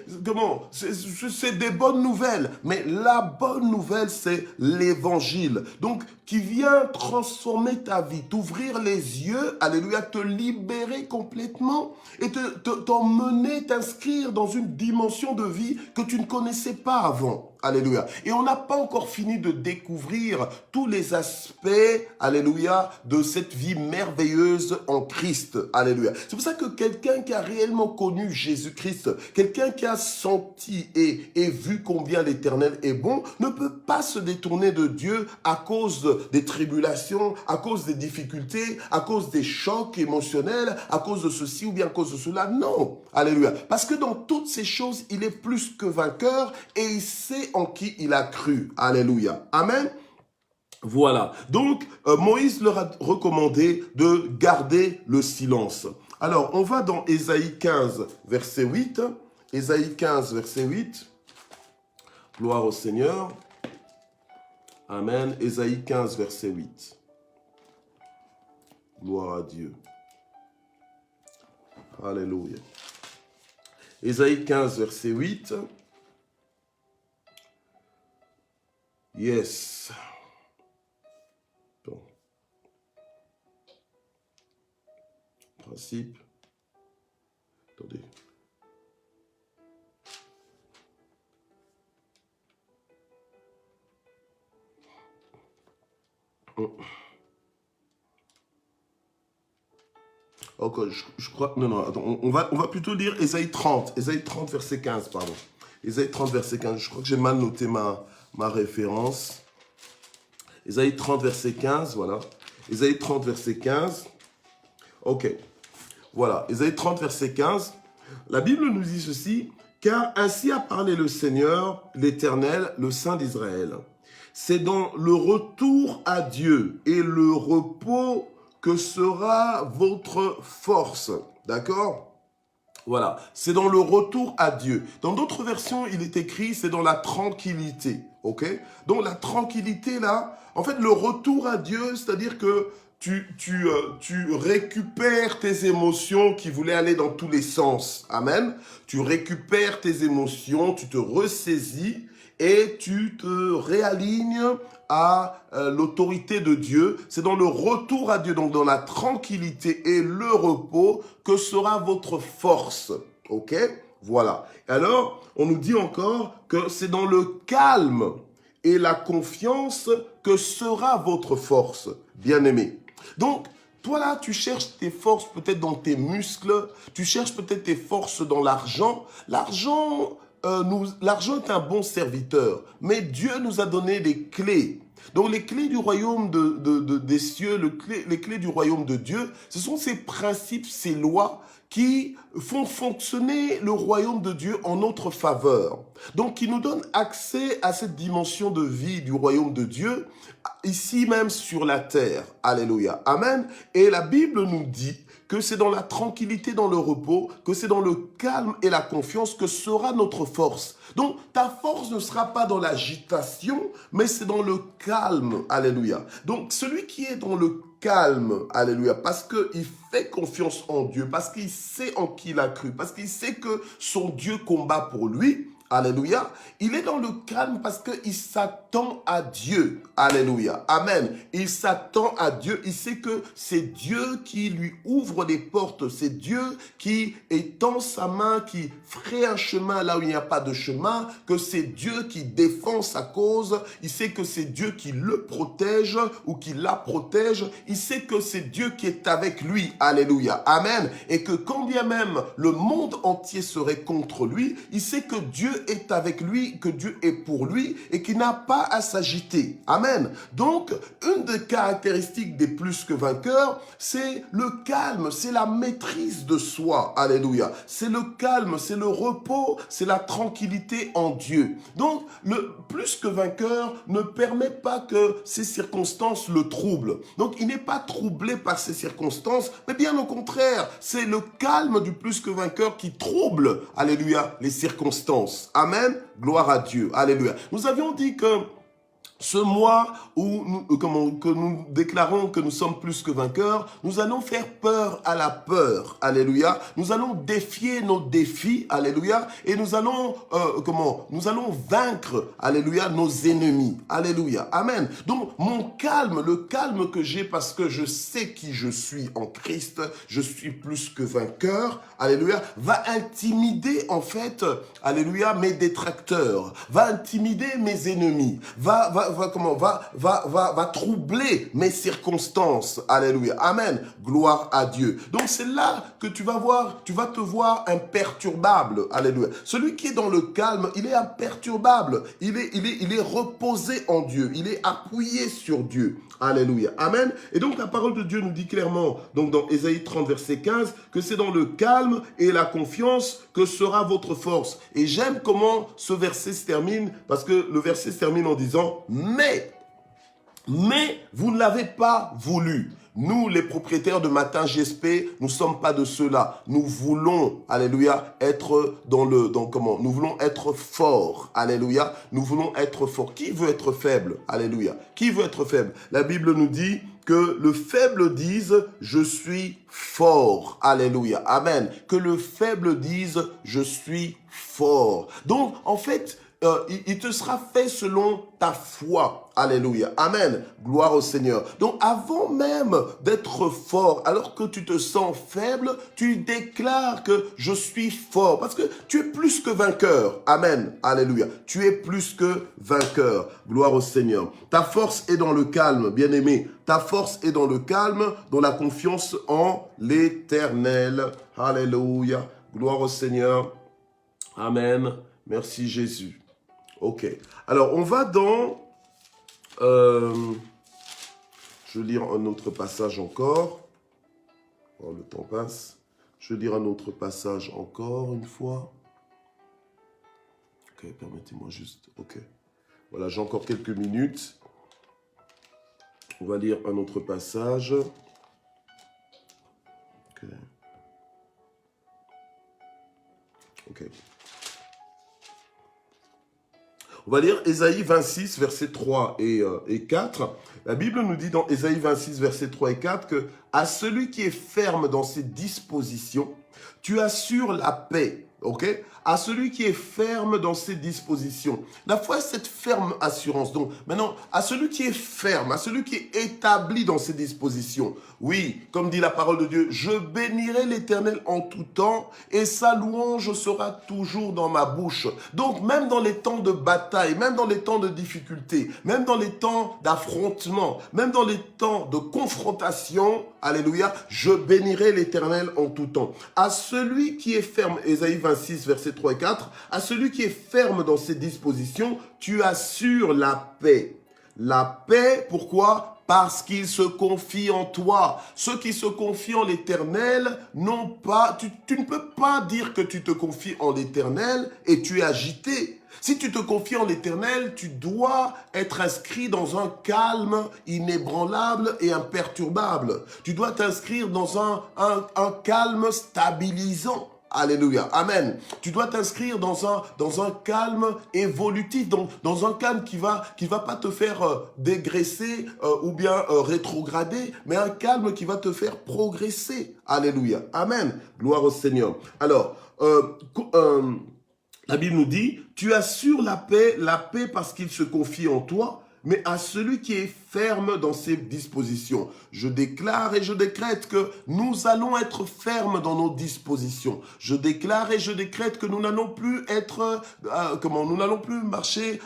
c'est des bonnes nouvelles. Mais la bonne nouvelle, c'est l'évangile. Donc, qui vient transformer ta vie, t'ouvrir les yeux, alléluia, te libérer complètement et t'emmener, t'inscrire dans une dimension de vie que tu ne connaissais pas avant. Alléluia. Et on n'a pas encore fini de découvrir tous les aspects, alléluia, de cette vie merveilleuse en Christ. Alléluia. C'est pour ça que quelqu'un qui a réellement connu Jésus-Christ, quelqu'un qui a senti et vu combien l'Éternel est bon, ne peut pas se détourner de Dieu à cause des tribulations, à cause des difficultés, à cause des chocs émotionnels, à cause de ceci ou bien à cause de cela. Non. Alléluia. Parce que dans toutes ces choses, il est plus que vainqueur et il sait en qui il a cru. Alléluia. Amen. Voilà. Donc, Moïse leur a recommandé de garder le silence. Alors, on va dans Ésaïe 15, verset 8. Ésaïe 15, verset 8. Gloire au Seigneur. Amen. Ésaïe 15, verset 8. Gloire à Dieu. Alléluia. Ésaïe 15, verset 8. Yes. Bon. Principe. Attendez. Ok, je crois... Non, attends, on va plutôt lire Ésaïe 30. Ésaïe 30, verset 15, pardon. Ésaïe 30, verset 15. Je crois que j'ai mal noté ma référence. Ésaïe 30, verset 15, voilà. Ésaïe 30, verset 15. Ok, voilà. Ésaïe 30, verset 15. La Bible nous dit ceci. « Car ainsi a parlé le Seigneur, l'Éternel, le Saint d'Israël. C'est dans le retour à Dieu et le repos que sera votre force. » D'accord ? Voilà, c'est dans le retour à Dieu. Dans d'autres versions, il est écrit, c'est dans la tranquillité. Ok ? Donc la tranquillité là, en fait, le retour à Dieu, c'est-à-dire que tu récupères tes émotions qui voulaient aller dans tous les sens. Amen. Tu récupères tes émotions, tu te ressaisis et tu te réalignes à l'autorité de Dieu. C'est dans le retour à Dieu, donc dans la tranquillité et le repos, que sera votre force. Ok ? Voilà. Alors, on nous dit encore que c'est dans le calme et la confiance que sera votre force, bien-aimé. Donc, toi là, tu cherches tes forces peut-être dans tes muscles, tu cherches peut-être tes forces dans l'argent. L'argent est un bon serviteur, mais Dieu nous a donné des clés. Donc les clés du royaume des cieux, les clés du royaume de Dieu, ce sont ces principes, ces lois qui font fonctionner le royaume de Dieu en notre faveur. Donc qui nous donnent accès à cette dimension de vie du royaume de Dieu, ici même sur la terre. Alléluia. Amen. Et la Bible nous dit que c'est dans la tranquillité, dans le repos, que c'est dans le calme et la confiance que sera notre force. Donc, ta force ne sera pas dans l'agitation, mais c'est dans le calme. Alléluia. Donc, celui qui est dans le calme, alléluia, parce qu'il fait confiance en Dieu, parce qu'il sait en qui il a cru, parce qu'il sait que son Dieu combat pour lui, Alléluia. Il est dans le calme parce qu'il s'attend à Dieu. Alléluia. Amen. Il s'attend à Dieu. Il sait que c'est Dieu qui lui ouvre les portes. C'est Dieu qui étend sa main, qui ferait un chemin là où il n'y a pas de chemin, que c'est Dieu qui défend sa cause. Il sait que c'est Dieu qui le protège ou qui la protège. Il sait que c'est Dieu qui est avec lui. Alléluia. Amen. Et que quand bien même le monde entier serait contre lui, il sait que Dieu est avec lui, que Dieu est pour lui et qu'il n'a pas à s'agiter. Amen. Donc, une des caractéristiques des plus que vainqueurs, c'est le calme, c'est la maîtrise de soi. Alléluia. C'est le calme, c'est le repos, c'est la tranquillité en Dieu. Donc, le plus que vainqueur ne permet pas que ces circonstances le troublent. Donc, il n'est pas troublé par ces circonstances, mais bien au contraire, c'est le calme du plus que vainqueur qui trouble, alléluia, les circonstances. Amen. Gloire à Dieu. Alléluia. Nous avions dit que ce mois où que nous déclarons que nous sommes plus que vainqueurs, nous allons faire peur à la peur. Alléluia. Nous allons défier nos défis. Alléluia. Et nous allons, nous allons vaincre, alléluia, nos ennemis. Alléluia. Amen. Donc, mon calme, le calme que j'ai parce que je sais qui je suis en Christ, je suis plus que vainqueur. Alléluia. Va intimider, en fait, alléluia, mes détracteurs. Va intimider mes ennemis. Va troubler mes circonstances. Alléluia. Amen. Gloire à Dieu. Donc c'est là que tu vas te voir imperturbable. Alléluia. Celui qui est dans le calme, il est imperturbable. Il est reposé en Dieu. Il est appuyé sur Dieu. Alléluia. Amen. Et donc la parole de Dieu nous dit clairement, donc dans Ésaïe 30 verset 15, que c'est dans le calme et la confiance que sera votre force. Et j'aime comment ce verset se termine, parce que le verset se termine en disant « Mais vous ne l'avez pas voulu ». Nous, les propriétaires de Matin GSP, nous ne sommes pas de ceux-là. Nous voulons, alléluia, être nous voulons être forts, alléluia. Nous voulons être forts. Qui veut être faible, alléluia? Qui veut être faible? La Bible nous dit que le faible dise, je suis fort, alléluia, amen. Que le faible dise, je suis fort. Donc, en fait, il te sera fait selon ta foi. Alléluia. Amen. Gloire au Seigneur. Donc, avant même d'être fort, alors que tu te sens faible, tu déclares que je suis fort. Parce que tu es plus que vainqueur. Amen. Alléluia. Tu es plus que vainqueur. Gloire au Seigneur. Ta force est dans le calme, bien-aimé. Ta force est dans le calme, dans la confiance en l'Éternel. Alléluia. Gloire au Seigneur. Amen. Merci Jésus. Ok. Alors, on va dans... je vais lire un autre passage encore. Oh, le temps passe. Je vais lire un autre passage encore une fois. Ok, permettez-moi juste. Ok. Voilà, j'ai encore quelques minutes. On va lire un autre passage. Ok. Ok. On va lire Ésaïe 26, versets 3 et 4. La Bible nous dit dans Ésaïe 26, versets 3 et 4 que « À celui qui est ferme dans ses dispositions, tu assures la paix. » Ok? À celui qui est ferme dans ses dispositions. La foi, cette ferme assurance. Donc, maintenant, à celui qui est ferme, à celui qui est établi dans ses dispositions. Oui, comme dit la parole de Dieu, je bénirai l'Éternel en tout temps et sa louange sera toujours dans ma bouche. Donc, même dans les temps de bataille, même dans les temps de difficulté, même dans les temps d'affrontement, même dans les temps de confrontation, alléluia, je bénirai l'Éternel en tout temps. À celui qui est ferme, Ésaïe 26, versets 3 et 4, à celui qui est ferme dans ses dispositions, tu assures la paix. La paix, pourquoi? Parce qu'il se confie en toi. Ceux qui se confient en l'Éternel n'ont pas... Tu ne peux pas dire que tu te confies en l'Éternel et tu es agité. Si tu te confies en l'Éternel, tu dois être inscrit dans un calme inébranlable et imperturbable. Tu dois t'inscrire dans un calme stabilisant. Alléluia. Amen. Tu dois t'inscrire dans un calme évolutif, donc dans un calme qui va pas te faire dégraisser ou bien rétrograder, mais un calme qui va te faire progresser. Alléluia. Amen. Gloire au Seigneur. Alors, La Bible nous dit, tu assures la paix parce qu'il se confie en toi, mais à celui qui est ferme dans ses dispositions. Je déclare et je décrète que nous allons être fermes dans nos dispositions. Je déclare et je décrète que nous n'allons plus être, nous n'allons plus marcher,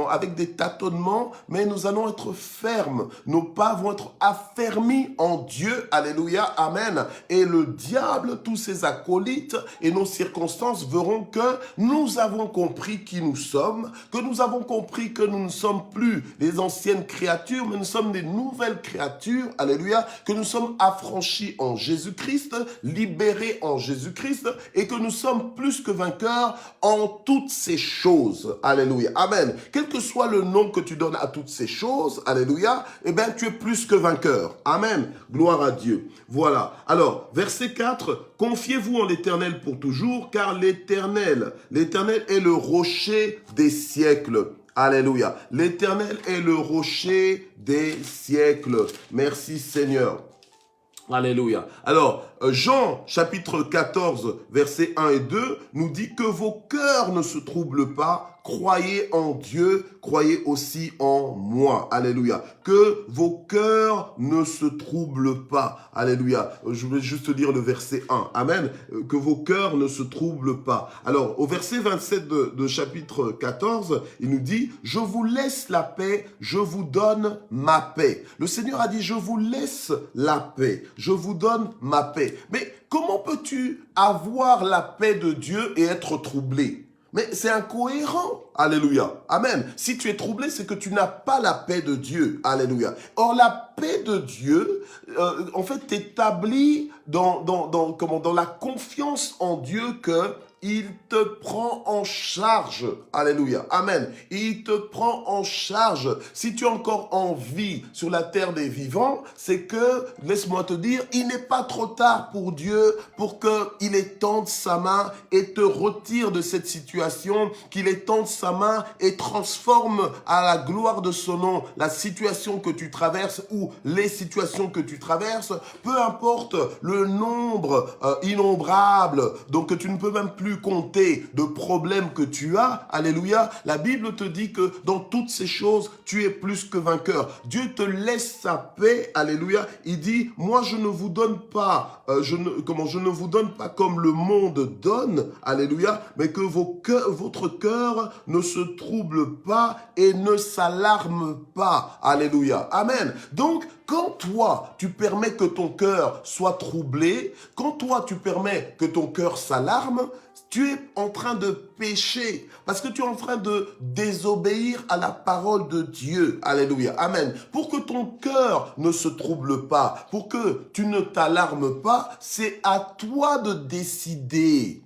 avec des tâtonnements, mais nous allons être fermes. Nos pas vont être affermis en Dieu. Alléluia, amen. Et le diable, tous ses acolytes et nos circonstances verront que nous avons compris qui nous sommes, que nous avons compris que nous ne sommes plus les anciennes créatures, mais nous sommes des nouvelles créatures, alléluia, que nous sommes affranchis en Jésus-Christ, libérés en Jésus-Christ, et que nous sommes plus que vainqueurs en toutes ces choses, alléluia, amen. Quel que soit le nom que tu donnes à toutes ces choses, alléluia, eh bien tu es plus que vainqueur, amen, gloire à Dieu. Voilà, alors, verset 4, confiez-vous en l'Éternel pour toujours, car l'Éternel est le rocher des siècles. Alléluia. L'Éternel est le rocher des siècles. Merci Seigneur. Alléluia. Alors, Jean, chapitre 14, versets 1 et 2, nous dit que vos cœurs ne se troublent pas. Croyez en Dieu, croyez aussi en moi. Alléluia. Que vos cœurs ne se troublent pas. Alléluia. Je vais juste lire le verset 1. Amen. Que vos cœurs ne se troublent pas. Alors, au verset 27 de chapitre 14, il nous dit, je vous laisse la paix, je vous donne ma paix. Le Seigneur a dit, je vous laisse la paix, je vous donne ma paix. Mais comment peux-tu avoir la paix de Dieu et être troublé? Mais c'est incohérent. Alléluia. Amen. Si tu es troublé, c'est que tu n'as pas la paix de Dieu. Alléluia. Or, la paix de Dieu, en fait, t'établit dans la confiance en Dieu que il te prend en charge. Alléluia. Amen. Il te prend en charge. Si tu es encore en vie sur la terre des vivants, c'est que, laisse-moi te dire, il n'est pas trop tard pour Dieu pour qu'il étende sa main et te retire de cette situation, qu'il étende sa main et transforme à la gloire de son nom la situation que tu traverses ou les situations que tu traverses, peu importe le nombre innombrable, donc que tu ne peux même plus compter de problèmes que tu as, alléluia, la Bible te dit que dans toutes ces choses, tu es plus que vainqueur. Dieu te laisse sa paix, alléluia. Il dit, moi je ne vous donne pas, je ne vous donne pas comme le monde donne, alléluia, mais que votre cœur ne se trouble pas et ne s'alarme pas, alléluia, amen. Donc, quand toi, tu permets que ton cœur soit troublé, quand toi, tu permets que ton cœur s'alarme, tu es en train de pécher parce que tu es en train de désobéir à la parole de Dieu. Alléluia. Amen. Pour que ton cœur ne se trouble pas, pour que tu ne t'alarmes pas, c'est à toi de décider.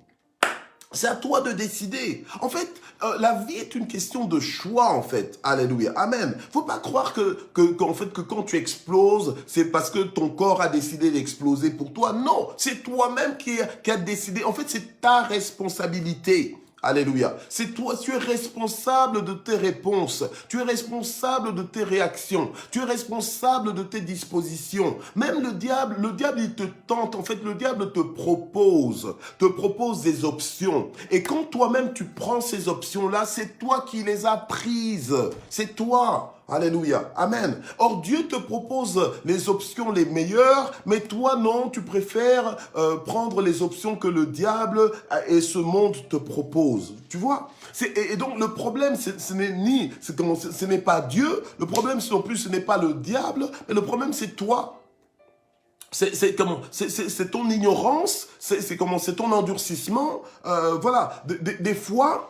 C'est à toi de décider. En fait, la vie est une question de choix, en fait. Alléluia. Amen. Faut pas croire que quand tu exploses, c'est parce que ton corps a décidé d'exploser pour toi. Non, c'est toi-même qui a décidé. En fait, c'est ta responsabilité. Alléluia. C'est toi, tu es responsable de tes réponses. Tu es responsable de tes réactions. Tu es responsable de tes dispositions. Même le diable, il te tente. En fait, le diable te propose des options. Et quand toi-même, tu prends ces options-là, c'est toi qui les as prises. C'est toi. Alléluia. Amen. Or, Dieu te propose les options les meilleures, mais toi, non, tu préfères prendre les options que le diable et ce monde te proposent. Tu vois? Et donc, le problème, ce n'est pas Dieu. Le problème, non plus, ce n'est pas le diable, mais le problème, c'est toi. C'est ton ignorance, c'est ton endurcissement. Voilà, des fois,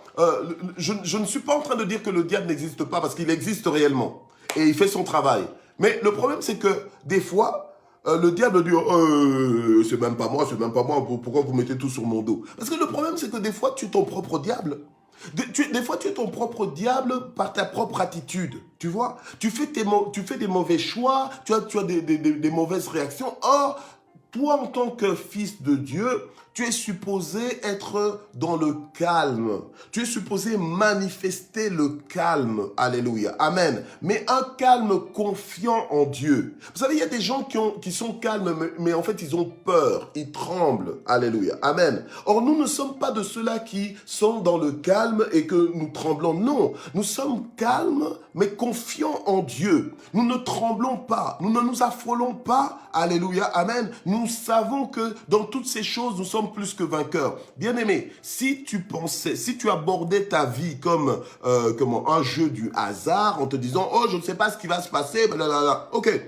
je ne suis pas en train de dire que le diable n'existe pas parce qu'il existe réellement et il fait son travail. Mais le problème, c'est que des fois, le diable dit c'est même pas moi, pourquoi vous mettez tout sur mon dos? Parce que le problème, c'est que des fois, tu es ton propre diable. Des fois, tu es ton propre diable par ta propre attitude, tu vois. Tu fais des mauvais choix, tu as des mauvaises réactions. Or, toi, en tant que fils de Dieu, tu es supposé être dans le calme. Tu es supposé manifester le calme. Alléluia. Amen. Mais un calme confiant en Dieu. Vous savez, il y a des gens qui sont calmes, mais en fait, ils ont peur. Ils tremblent. Alléluia. Amen. Or, nous ne sommes pas de ceux-là qui sont dans le calme et que nous tremblons. Non. Nous sommes calmes, mais confiants en Dieu. Nous ne tremblons pas. Nous ne nous affolons pas. Alléluia. Amen. Nous savons que dans toutes ces choses, nous sommes plus que vainqueurs. Bien-aimé, si tu abordais ta vie comme un jeu du hasard, en te disant, oh, je ne sais pas ce qui va se passer, blablabla. Ok.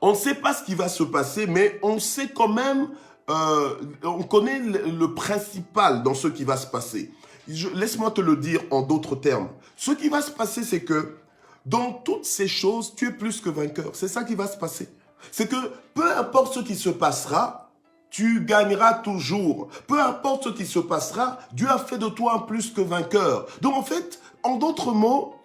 On ne sait pas ce qui va se passer, mais on sait quand même, on connaît le principal dans ce qui va se passer. Laisse-moi te le dire en d'autres termes. Ce qui va se passer, c'est que dans toutes ces choses, tu es plus que vainqueur. C'est ça qui va se passer. C'est que peu importe ce qui se passera, tu gagneras toujours. Peu importe ce qui se passera, Dieu a fait de toi un plus que vainqueur. Donc en fait, en d'autres mots,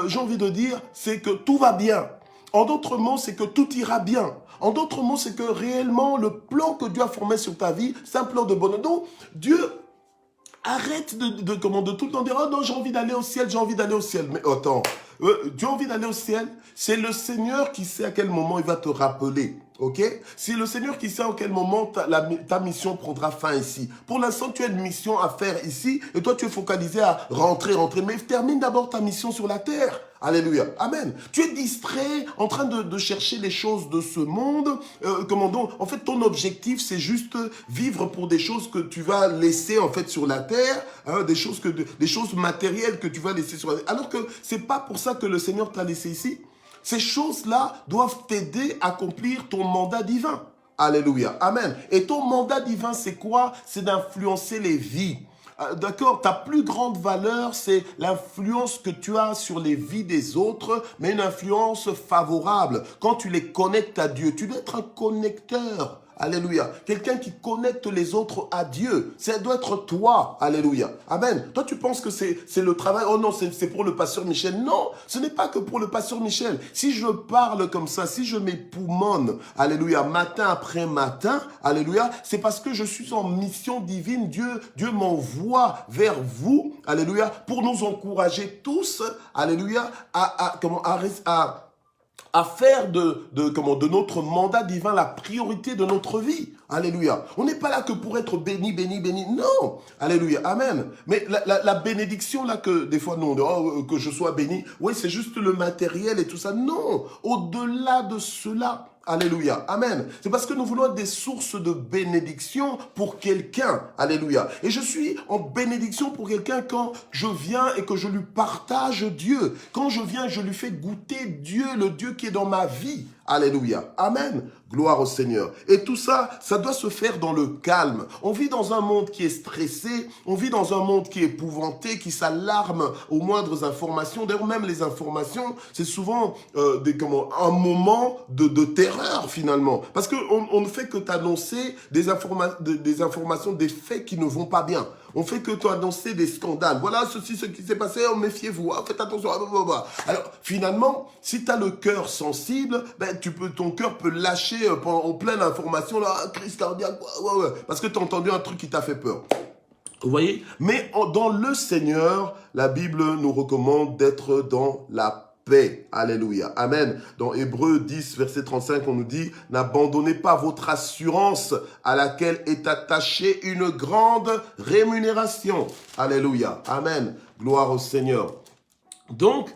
j'ai envie de dire, c'est que tout va bien. En d'autres mots, c'est que tout ira bien. En d'autres mots, c'est que réellement, le plan que Dieu a formé sur ta vie, c'est un plan de bonheur. Donc, Dieu arrête de tout le temps dire « Oh non, j'ai envie d'aller au ciel, j'ai envie d'aller au ciel. » Mais attends, tu as envie d'aller au ciel? C'est le Seigneur qui sait à quel moment il va te rappeler. Ok? C'est le Seigneur qui sait à quel moment ta mission prendra fin ici. Pour l'instant, tu as une mission à faire ici et toi, tu es focalisé à rentrer. Mais termine d'abord ta mission sur la terre. Alléluia. Amen. Tu es distrait en train de chercher les choses de ce monde. En fait, ton objectif, c'est juste vivre pour des choses que tu vas laisser en fait sur la terre, hein, des choses matérielles que tu vas laisser sur la terre. Alors que c'est pas pour ça que le Seigneur t'a laissé ici. Ces choses-là doivent t'aider à accomplir ton mandat divin. Alléluia. Amen. Et ton mandat divin, c'est quoi? C'est d'influencer les vies. D'accord, ta plus grande valeur, c'est l'influence que tu as sur les vies des autres, mais une influence favorable. Quand tu les connectes à Dieu, tu dois être un connecteur. Alléluia. Quelqu'un qui connecte les autres à Dieu. Ça doit être toi. Alléluia. Amen. Toi, tu penses que c'est le travail. Oh non, c'est pour le pasteur Michel. Non, ce n'est pas que pour le pasteur Michel. Si je parle comme ça, si je m'époumonne, alléluia, matin après matin, alléluia, c'est parce que je suis en mission divine. Dieu m'envoie vers vous, alléluia, pour nous encourager tous, alléluia, à faire de notre mandat divin la priorité de notre vie. Alléluia. On n'est pas là que pour être béni, béni, béni. Non. Alléluia. Amen. Mais la bénédiction là que des fois nous on dit, oh, que je sois béni, oui, c'est juste le matériel et tout ça. Non. Au-delà de cela, alléluia. Amen. C'est parce que nous voulons être des sources de bénédiction pour quelqu'un. Alléluia. Et je suis en bénédiction pour quelqu'un quand je viens et que je lui partage Dieu. Quand je viens, je lui fais goûter Dieu, le Dieu qui est dans ma vie. Alléluia. Amen. Gloire au Seigneur. Et tout ça, ça doit se faire dans le calme. On vit dans un monde qui est stressé, on vit dans un monde qui est épouvanté, qui s'alarme aux moindres informations. D'ailleurs, même les informations, c'est souvent un moment de terreur finalement. Parce qu'on ne fait que t'annoncer des informations, des faits qui ne vont pas bien. On fait que t'annoncer des scandales. Voilà ceci, ce qui s'est passé, méfiez-vous, hein, faites attention. Alors, finalement, si tu as le cœur sensible, ben, ton cœur peut lâcher en pleine information, là, crise cardiaque, ouais, parce que tu as entendu un truc qui t'a fait peur. Vous voyez? Mais dans le Seigneur, la Bible nous recommande d'être dans la paix. Alléluia. Amen. Dans Hébreux 10, verset 35, on nous dit « N'abandonnez pas votre assurance à laquelle est attachée une grande rémunération. » Alléluia. Amen. Gloire au Seigneur. Donc,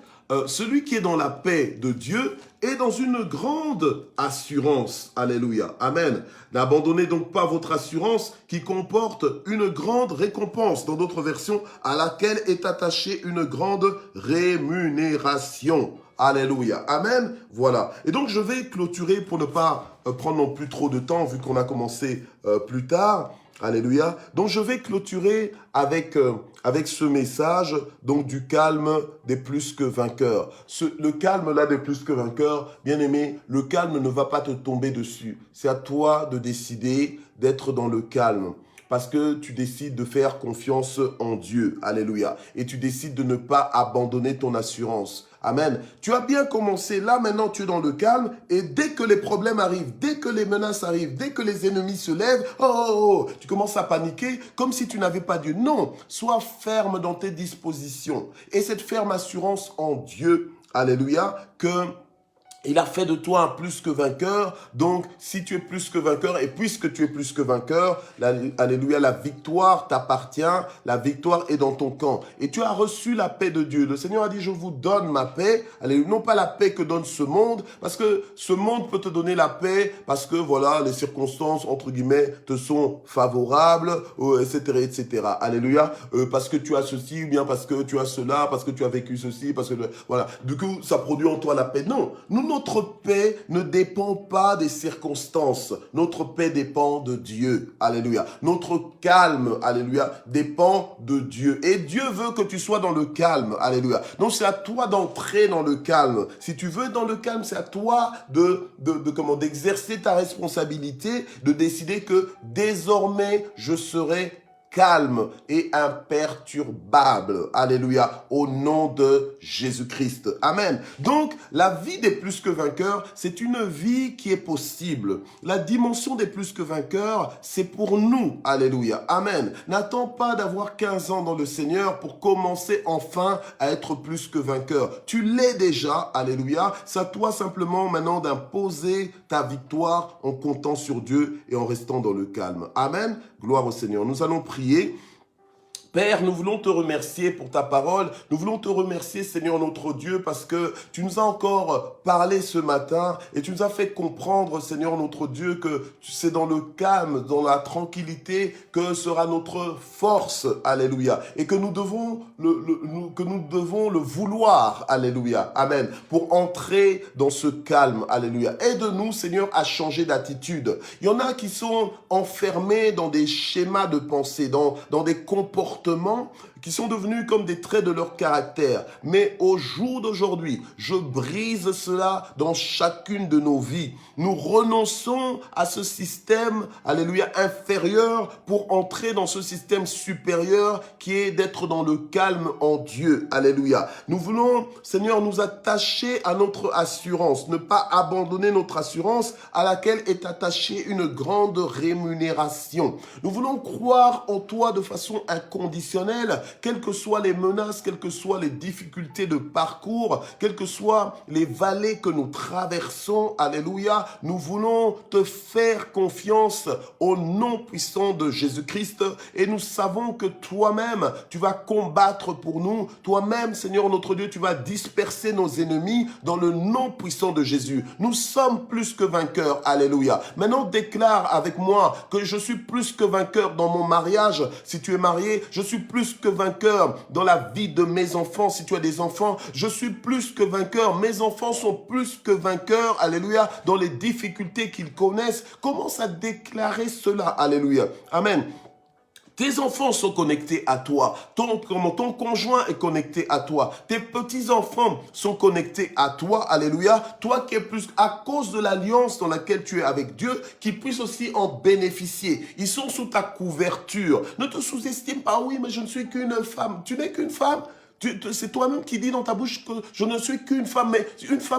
celui qui est dans la paix de Dieu est dans une grande assurance. Alléluia. Amen. N'abandonnez donc pas votre assurance qui comporte une grande récompense. Dans d'autres versions, à laquelle est attachée une grande rémunération. Alléluia. Amen. Voilà. Et donc, je vais clôturer pour ne pas prendre non plus trop de temps vu qu'on a commencé plus tard. Alléluia. Donc, je vais clôturer avec ce message donc du calme des plus que vainqueurs. Le calme là des plus que vainqueurs, bien aimé, le calme ne va pas te tomber dessus. C'est à toi de décider d'être dans le calme. Parce que tu décides de faire confiance en Dieu. Alléluia. Et tu décides de ne pas abandonner ton assurance. Amen. Tu as bien commencé, là maintenant tu es dans le calme et dès que les problèmes arrivent, dès que les menaces arrivent, dès que les ennemis se lèvent, tu commences à paniquer comme si tu n'avais pas Dieu. Non, sois ferme dans tes dispositions et cette ferme assurance en Dieu, alléluia, que il a fait de toi un plus que vainqueur. Donc, si tu es plus que vainqueur, et puisque tu es plus que vainqueur, alléluia, la victoire t'appartient, la victoire est dans ton camp. Et tu as reçu la paix de Dieu. Le Seigneur a dit, je vous donne ma paix. Alléluia, non pas la paix que donne ce monde, parce que ce monde peut te donner la paix, parce que voilà, les circonstances, entre guillemets, te sont favorables, etc., etc. Alléluia, parce que tu as ceci, ou bien parce que tu as cela, parce que tu as vécu ceci, parce que, voilà. Du coup, ça produit en toi la paix. Non, notre paix ne dépend pas des circonstances. Notre paix dépend de Dieu. Alléluia. Notre calme, alléluia, dépend de Dieu. Et Dieu veut que tu sois dans le calme. Alléluia. Donc c'est à toi d'entrer dans le calme. Si tu veux être dans le calme, c'est à toi d'exercer ta responsabilité, de décider que désormais je serai calme et imperturbable. Alléluia. Au nom de Jésus-Christ. Amen. Donc, la vie des plus que vainqueurs, c'est une vie qui est possible. La dimension des plus que vainqueurs, c'est pour nous. Alléluia. Amen. N'attends pas d'avoir 15 ans dans le Seigneur pour commencer enfin à être plus que vainqueur. Tu l'es déjà. Alléluia. C'est à toi simplement maintenant d'imposer ta victoire en comptant sur Dieu et en restant dans le calme. Amen. Gloire au Seigneur. Nous allons prier. Père, nous voulons te remercier pour ta parole. Nous voulons te remercier, Seigneur notre Dieu, parce que tu nous as encore parlé ce matin et tu nous as fait comprendre, Seigneur notre Dieu, que c'est dans le calme, dans la tranquillité que sera notre force. Alléluia. Et que nous devons le vouloir. Alléluia. Amen. Pour entrer dans ce calme. Alléluia. Aide-nous, Seigneur, à changer d'attitude. Il y en a qui sont enfermés dans des schémas de pensée, dans des comportements qui sont devenus comme des traits de leur caractère. Mais au jour d'aujourd'hui, je brise cela dans chacune de nos vies. Nous renonçons à ce système, alléluia, inférieur pour entrer dans ce système supérieur qui est d'être dans le calme en Dieu. Alléluia. Nous voulons, Seigneur, nous attacher à notre assurance, ne pas abandonner notre assurance à laquelle est attachée une grande rémunération. Nous voulons croire en toi de façon inconditionnelle, quelles que soient les menaces, quelles que soient les difficultés de parcours, quelles que soient les vallées que nous traversons, alléluia, nous voulons te faire confiance au nom puissant de Jésus-Christ et nous savons que toi-même, tu vas combattre pour nous, toi-même, Seigneur notre Dieu, tu vas disperser nos ennemis dans le nom puissant de Jésus. Nous sommes plus que vainqueurs, alléluia. Maintenant, déclare avec moi que je suis plus que vainqueur dans mon mariage. Si tu es marié, je suis plus que vainqueur dans la vie de mes enfants. Si tu as des enfants, je suis plus que vainqueur. Mes enfants sont plus que vainqueurs, alléluia, dans les difficultés qu'ils connaissent. Commence à déclarer cela, alléluia. Amen. Tes enfants sont connectés à toi. Ton conjoint est connecté à toi. Tes petits-enfants sont connectés à toi. Alléluia. Toi qui es plus à cause de l'alliance dans laquelle tu es avec Dieu, qui puissent aussi en bénéficier. Ils sont sous ta couverture. Ne te sous-estime pas. Oui, mais je ne suis qu'une femme. Tu n'es qu'une femme. C'est toi-même qui dis dans ta bouche que je ne suis qu'une femme,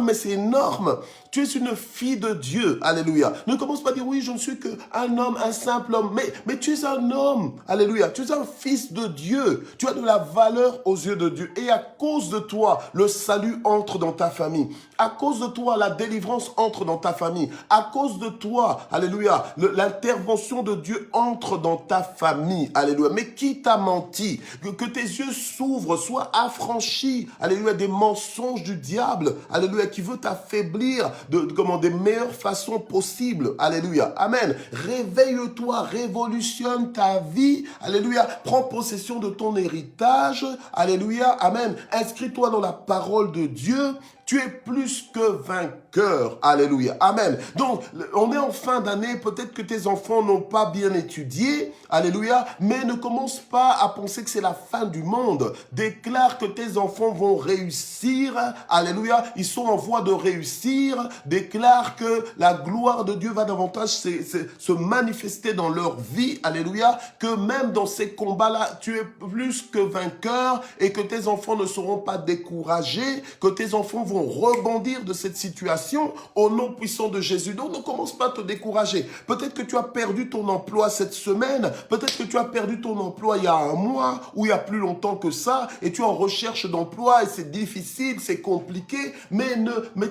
mais c'est énorme. Tu es une fille de Dieu, alléluia. Ne commence pas à dire, oui, je ne suis qu'un homme, un simple homme, mais tu es un homme, alléluia. Tu es un fils de Dieu. Tu as de la valeur aux yeux de Dieu. Et à cause de toi, le salut entre dans ta famille. À cause de toi, la délivrance entre dans ta famille. À cause de toi, alléluia, l'intervention de Dieu entre dans ta famille, alléluia. Mais qui t'a menti? Que tes yeux s'ouvrent, sois affranchi, alléluia, des mensonges du diable, alléluia, qui veut t'affaiblir des meilleures façons possibles, alléluia, amen. Réveille-toi, révolutionne ta vie, alléluia, prends possession de ton héritage, alléluia, amen. Inscris-toi dans la parole de Dieu. Tu es plus que vainqueur. Alléluia. Amen. Donc, on est en fin d'année. Peut-être que tes enfants n'ont pas bien étudié. Alléluia. Mais ne commence pas à penser que c'est la fin du monde. Déclare que tes enfants vont réussir. Alléluia. Ils sont en voie de réussir. Déclare que la gloire de Dieu va davantage se manifester dans leur vie. Alléluia. Que même dans ces combats-là, tu es plus que vainqueur et que tes enfants ne seront pas découragés, que tes enfants vont rebondir de cette situation au nom puissant de Jésus. Donc ne commence pas à te décourager. Peut-être que tu as perdu ton emploi cette semaine, peut-être que tu as perdu ton emploi il y a un mois ou il y a plus longtemps que ça et tu es en recherche d'emploi et c'est difficile, c'est compliqué, mais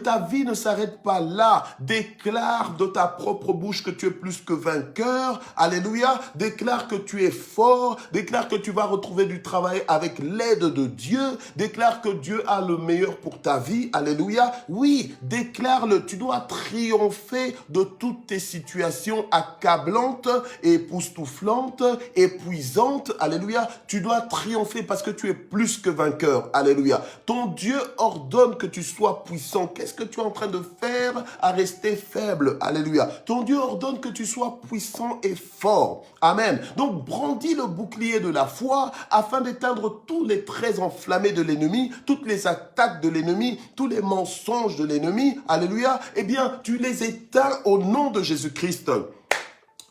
ta vie ne s'arrête pas là. Déclare de ta propre bouche que tu es plus que vainqueur. Alléluia. Déclare que tu es fort. Déclare que tu vas retrouver du travail avec l'aide de Dieu. Déclare que Dieu a le meilleur pour ta vie. Alléluia. Oui, déclare-le. Tu dois triompher de toutes tes situations accablantes, époustouflantes, épuisantes. Alléluia. Tu dois triompher parce que tu es plus que vainqueur. Alléluia. Ton Dieu ordonne que tu sois puissant. Qu'est-ce que tu es en train de faire à rester faible? Alléluia. Ton Dieu ordonne que tu sois puissant et fort. Amen. Donc, brandis le bouclier de la foi afin d'éteindre tous les traits enflammés de l'ennemi, toutes les attaques de l'ennemi, tous les mensonges de l'ennemi. Alléluia. Eh bien, tu les éteins au nom de Jésus-Christ.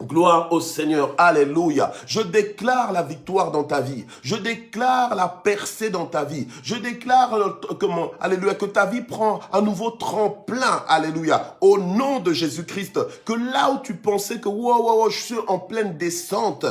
Gloire au Seigneur, alléluia. Je déclare la victoire dans ta vie. Je déclare la percée dans ta vie. Je déclare, alléluia, que ta vie prend un nouveau tremplin, alléluia. Au nom de Jésus-Christ, que là où tu pensais que, je suis en pleine descente,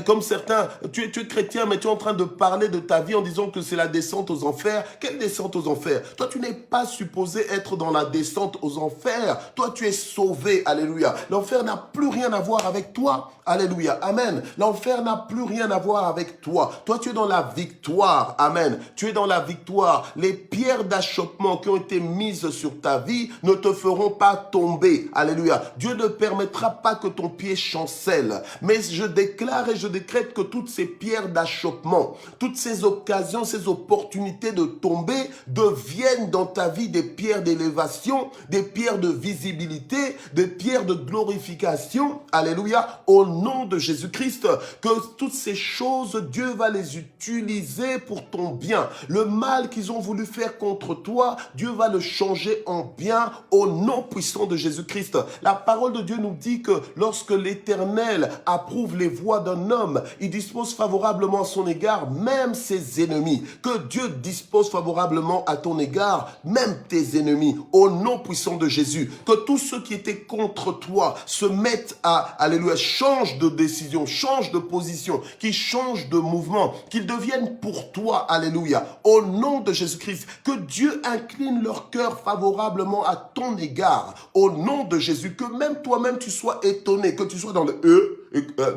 comme certains, tu es chrétien, mais tu es en train de parler de ta vie en disant que c'est la descente aux enfers. Quelle descente aux enfers? Toi, tu n'es pas supposé être dans la descente aux enfers. Toi, tu es sauvé, alléluia. L'enfer n'a plus rien à voir avec toi. Alléluia. Amen. L'enfer n'a plus rien à voir avec toi. Toi, tu es dans la victoire. Amen. Tu es dans la victoire. Les pierres d'achoppement qui ont été mises sur ta vie ne te feront pas tomber. Alléluia. Dieu ne permettra pas que ton pied chancelle. Mais je déclare et je décrète que toutes ces pierres d'achoppement, toutes ces occasions, ces opportunités de tomber deviennent dans ta vie des pierres d'élévation, des pierres de visibilité, des pierres de glorification. Alléluia. Au nom de Jésus-Christ, que toutes ces choses, Dieu va les utiliser pour ton bien. Le mal qu'ils ont voulu faire contre toi, Dieu va le changer en bien au nom puissant de Jésus-Christ. La parole de Dieu nous dit que lorsque l'Éternel approuve les voies d'un homme, il dispose favorablement à son égard même ses ennemis. Que Dieu dispose favorablement à ton égard même tes ennemis au nom puissant de Jésus. Que tous ceux qui étaient contre toi se mettent alléluia, change de décision, change de position, qu'ils changent de mouvement, qu'ils deviennent pour toi, alléluia, au nom de Jésus-Christ, que Dieu incline leur cœur favorablement à ton égard, au nom de Jésus, que même toi-même tu sois étonné, que tu sois dans le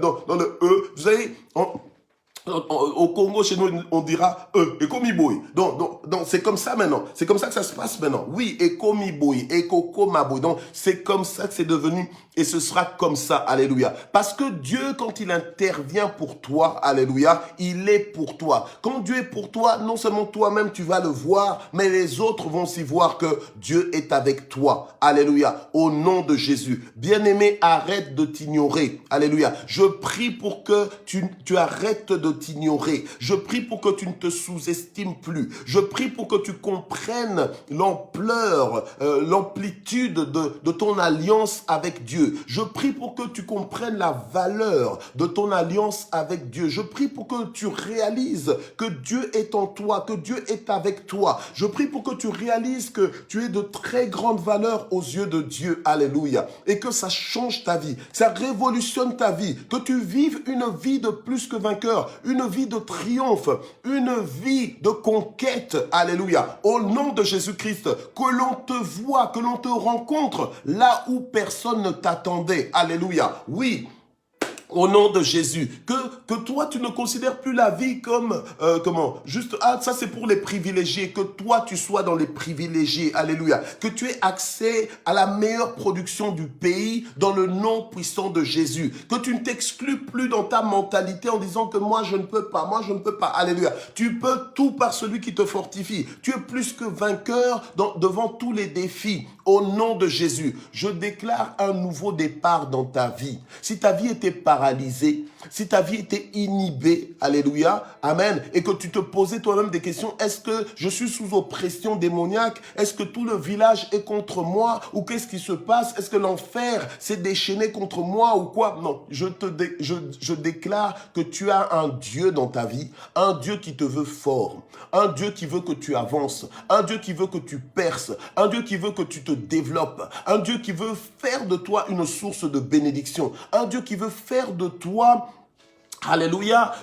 dans le vous savez, au Congo, chez nous, on dira Ekomiboy. Donc, c'est comme ça maintenant. C'est comme ça que ça se passe maintenant. Oui, Ekomiboy, Ekokomaboy. Donc, c'est comme ça que c'est devenu et ce sera comme ça. Alléluia. Parce que Dieu, quand il intervient pour toi, alléluia, il est pour toi. Quand Dieu est pour toi, non seulement toi-même, tu vas le voir, mais les autres vont aussi voir que Dieu est avec toi. Alléluia. Au nom de Jésus. Bien-aimé, arrête de t'ignorer. Alléluia. Je prie pour que tu arrêtes de t'ignorer. Je prie pour que tu ne te sous-estimes plus. Je prie pour que tu comprennes l'ampleur, l'amplitude de ton alliance avec Dieu. Je prie pour que tu comprennes la valeur de ton alliance avec Dieu. Je prie pour que tu réalises que Dieu est en toi, que Dieu est avec toi. Je prie pour que tu réalises que tu es de très grande valeur aux yeux de Dieu. Alléluia. Et que ça change ta vie, ça révolutionne ta vie, que tu vives une vie de plus que vainqueur, une vie de triomphe, une vie de conquête. Alléluia. Au nom de Jésus-Christ, que l'on te voit, que l'on te rencontre là où personne ne t'attendait. Alléluia. Oui. Au nom de Jésus, que toi, tu ne considères plus la vie comme, juste, ça c'est pour les privilégiés, que toi, tu sois dans les privilégiés, alléluia, que tu aies accès à la meilleure production du pays dans le nom puissant de Jésus, que tu ne t'exclus plus dans ta mentalité en disant que moi, je ne peux pas, alléluia, tu peux tout par celui qui te fortifie, tu es plus que vainqueur devant tous les défis, au nom de Jésus, je déclare un nouveau départ dans ta vie. Si ta vie était paralysée, si ta vie était inhibée, alléluia, amen, et que tu te posais toi-même des questions, est-ce que je suis sous oppression démoniaque? Est-ce que tout le village est contre moi? Ou qu'est-ce qui se passe? Est-ce que l'enfer s'est déchaîné contre moi ou quoi? Non, je déclare que tu as un Dieu dans ta vie, un Dieu qui te veut fort, un Dieu qui veut que tu avances, un Dieu qui veut que tu perces, un Dieu qui veut que tu te développes, un Dieu qui veut faire de toi une source de bénédiction, un Dieu qui veut faire de toi, alléluia,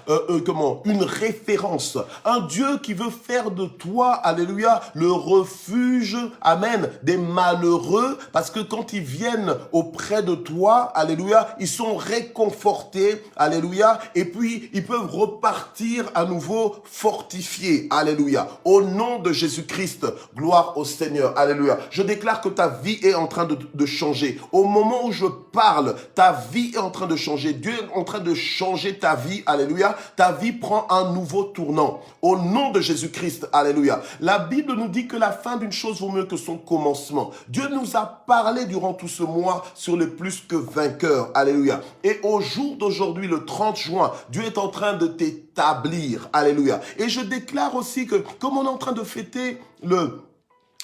une référence. Un Dieu qui veut faire de toi, alléluia, le refuge, amen, des malheureux, parce que quand ils viennent auprès de toi, alléluia, ils sont réconfortés, alléluia, et puis ils peuvent repartir à nouveau fortifiés, alléluia. Au nom de Jésus-Christ, gloire au Seigneur, alléluia. Je déclare que ta vie est en train de changer. Au moment où je parle, ta vie est en train de changer. Dieu est en train de changer ta vie, alléluia, ta vie prend un nouveau tournant. Au nom de Jésus-Christ, alléluia. La Bible nous dit que la fin d'une chose vaut mieux que son commencement. Dieu nous a parlé durant tout ce mois sur le plus que vainqueur, alléluia. Et au jour d'aujourd'hui, le 30 juin, Dieu est en train de t'établir, alléluia. Et je déclare aussi que, comme on est en train de fêter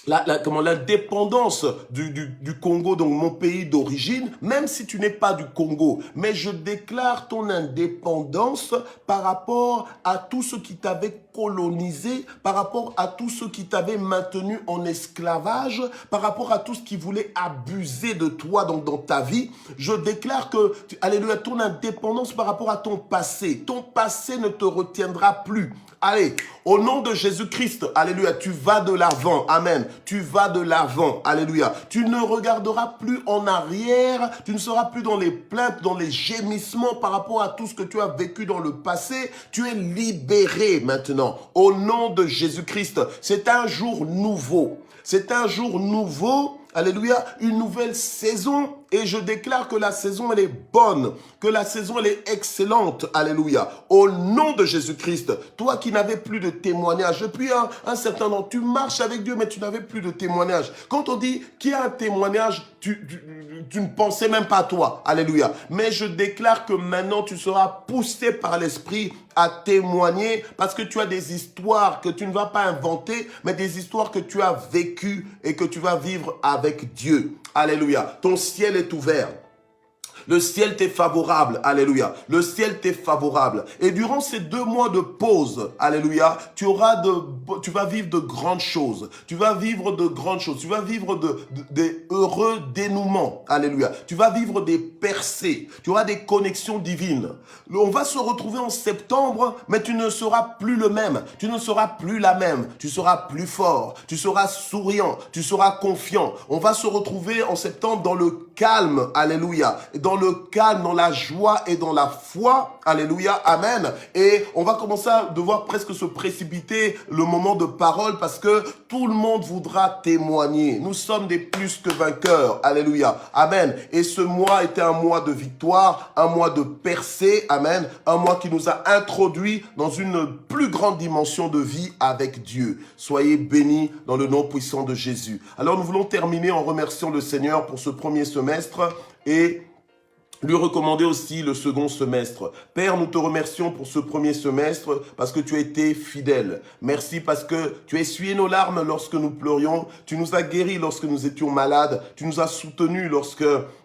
l'indépendance du Congo, donc mon pays d'origine, même si tu n'es pas du Congo, mais je déclare ton indépendance par rapport à tout ce qui t'avait colonisé, par rapport à tout ce qui t'avait maintenu en esclavage, par rapport à tout ce qui voulait abuser de toi donc dans ta vie. Je déclare que, alléluia, ton indépendance par rapport à ton passé ne te retiendra plus. Allez, au nom de Jésus-Christ, alléluia, tu vas de l'avant, amen, tu vas de l'avant, alléluia. Tu ne regarderas plus en arrière, tu ne seras plus dans les plaintes, dans les gémissements par rapport à tout ce que tu as vécu dans le passé. Tu es libéré maintenant, au nom de Jésus-Christ. C'est un jour nouveau, c'est un jour nouveau, alléluia, une nouvelle saison. Et je déclare que la saison, elle est bonne, que la saison, elle est excellente. Alléluia. Au nom de Jésus-Christ, toi qui n'avais plus de témoignage, depuis un certain temps, tu marches avec Dieu, mais tu n'avais plus de témoignage. Quand on dit qu'il y a un témoignage, tu ne pensais même pas à toi. Alléluia. Mais je déclare que maintenant, tu seras poussé par l'Esprit à témoigner parce que tu as des histoires que tu ne vas pas inventer, mais des histoires que tu as vécues et que tu vas vivre avec Dieu. Alléluia. Ton ciel est ouvert. Le ciel t'est favorable, alléluia. Le ciel t'est favorable. Et durant ces 2 mois de pause, alléluia, tu vas vivre de grandes choses. Tu vas vivre de grandes choses. Tu vas vivre des heureux dénouements, alléluia. Tu vas vivre des percées. Tu auras des connexions divines. On va se retrouver en septembre, mais tu ne seras plus le même. Tu ne seras plus la même. Tu seras plus fort. Tu seras souriant. Tu seras confiant. On va se retrouver en septembre dans le calme, alléluia. Dans le calme, dans la joie et dans la foi, alléluia, amen. Et on va commencer à devoir presque se précipiter le moment de parole parce que tout le monde voudra témoigner. Nous sommes des plus que vainqueurs, alléluia, amen. Et ce mois était un mois de victoire, un mois de percée, amen. Un mois qui nous a introduits dans une plus grande dimension de vie avec Dieu. Soyez bénis dans le nom puissant de Jésus. Alors nous voulons terminer en remerciant le Seigneur pour ce premier semestre et lui recommander aussi le second semestre. Père, nous te remercions pour ce premier semestre parce que tu as été fidèle. Merci parce que tu as essuyé nos larmes lorsque nous pleurions. Tu nous as guéris lorsque nous étions malades. Tu nous as soutenus lorsque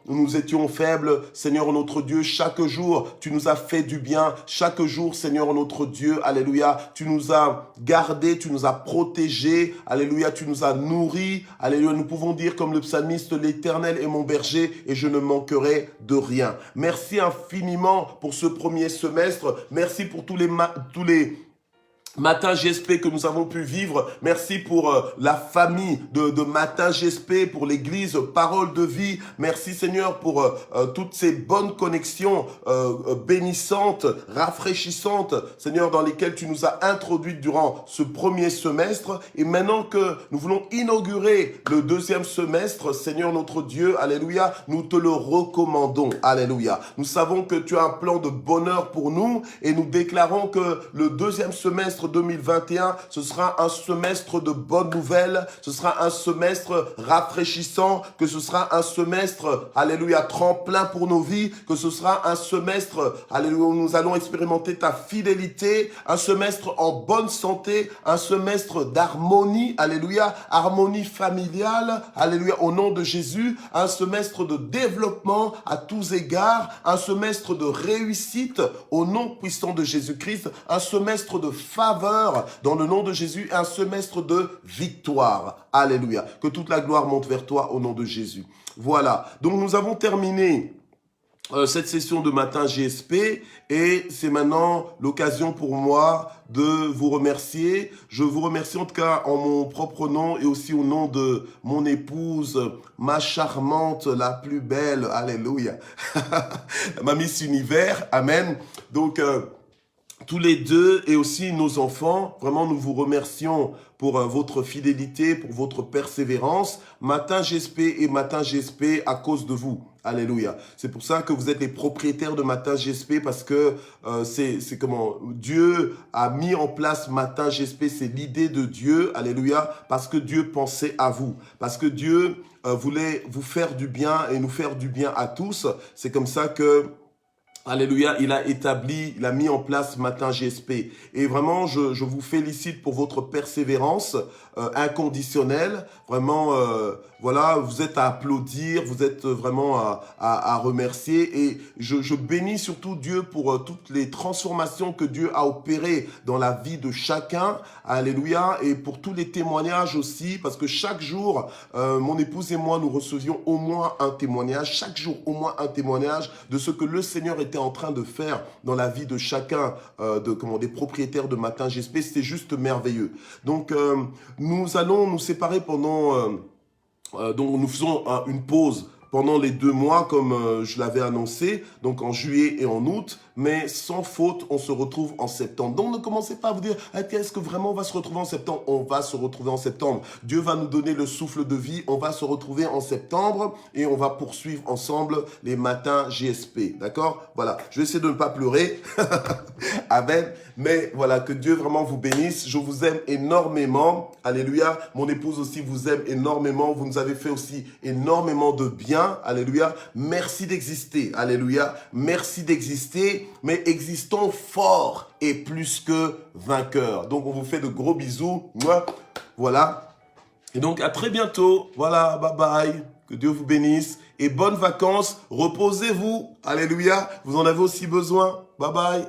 nous étions faibles. Seigneur notre Dieu, chaque jour, tu nous as fait du bien. Chaque jour, Seigneur notre Dieu, alléluia, tu nous as gardés, tu nous as protégés. Alléluia, tu nous as nourris. Alléluia, nous pouvons dire comme le psalmiste, l'Éternel est mon berger et je ne manquerai de rien. Merci infiniment pour ce premier semestre. Merci pour tous les Matin GSP que nous avons pu vivre. Merci pour la famille de Matin GSP, pour l'église Parole de Vie. Merci Seigneur pour toutes ces bonnes connexions bénissantes, rafraîchissantes, Seigneur, dans lesquelles tu nous as introduites durant ce premier semestre. Et maintenant que nous voulons inaugurer le deuxième semestre, Seigneur notre Dieu, alléluia, nous te le recommandons, alléluia. Nous savons que tu as un plan de bonheur pour nous et nous déclarons que le deuxième semestre 2021, ce sera un semestre de bonnes nouvelles, ce sera un semestre rafraîchissant, que ce sera un semestre, alléluia, tremplin pour nos vies, que ce sera un semestre, alléluia, où nous allons expérimenter ta fidélité, un semestre en bonne santé, un semestre d'harmonie, alléluia, harmonie familiale, alléluia, au nom de Jésus, un semestre de développement à tous égards, un semestre de réussite au nom puissant de Jésus-Christ, un semestre de faveur dans le nom de Jésus, un semestre de victoire. Alléluia. Que toute la gloire monte vers toi au nom de Jésus. Voilà. Donc nous avons terminé cette session de Matin GSP et c'est maintenant l'occasion pour moi de vous remercier. Je vous remercie en tout cas en mon propre nom et aussi au nom de mon épouse, ma charmante, la plus belle. Alléluia. Ma Miss Univers. Amen. Donc, tous les deux et aussi nos enfants, vraiment nous vous remercions pour votre fidélité, pour votre persévérance. Matin GSP et Matin GSP à cause de vous. Alléluia. C'est pour ça que vous êtes les propriétaires de Matin GSP parce que c'est comment Dieu a mis en place Matin GSP, c'est l'idée de Dieu. Alléluia. Parce que Dieu pensait à vous. Parce que Dieu voulait vous faire du bien et nous faire du bien à tous. C'est comme ça que alléluia, il a mis en place Matin GSP. Et vraiment, je vous félicite pour votre persévérance inconditionnelle. Vraiment, voilà, vous êtes à applaudir, vous êtes vraiment à remercier. Et je bénis surtout Dieu pour toutes les transformations que Dieu a opérées dans la vie de chacun. Alléluia. Et pour tous les témoignages aussi, parce que chaque jour, mon épouse et moi, nous recevions au moins un témoignage. Chaque jour, au moins un témoignage de ce que le Seigneur était en train de faire dans la vie de chacun des propriétaires de Matin GSP. C'était juste merveilleux. Donc, nous allons nous séparer pendant... donc, nous faisons une pause pendant les 2 mois, comme je l'avais annoncé, donc en juillet et en août, mais sans faute, on se retrouve en septembre. Donc ne commencez pas à vous dire, est-ce que vraiment on va se retrouver en septembre? On va se retrouver en septembre. Dieu va nous donner le souffle de vie, on va se retrouver en septembre et on va poursuivre ensemble les matins GSP, d'accord? Voilà, je vais essayer de ne pas pleurer, amen, mais voilà, que Dieu vraiment vous bénisse. Je vous aime énormément, alléluia. Mon épouse aussi vous aime énormément, vous nous avez fait aussi énormément de bien, alléluia. Merci d'exister, alléluia. Merci d'exister, mais existons forts et plus que vainqueurs. Donc, on vous fait de gros bisous. Voilà. Et donc, à très bientôt. Voilà, bye bye. Que Dieu vous bénisse. Et bonnes vacances. Reposez-vous. Alléluia. Vous en avez aussi besoin. Bye bye.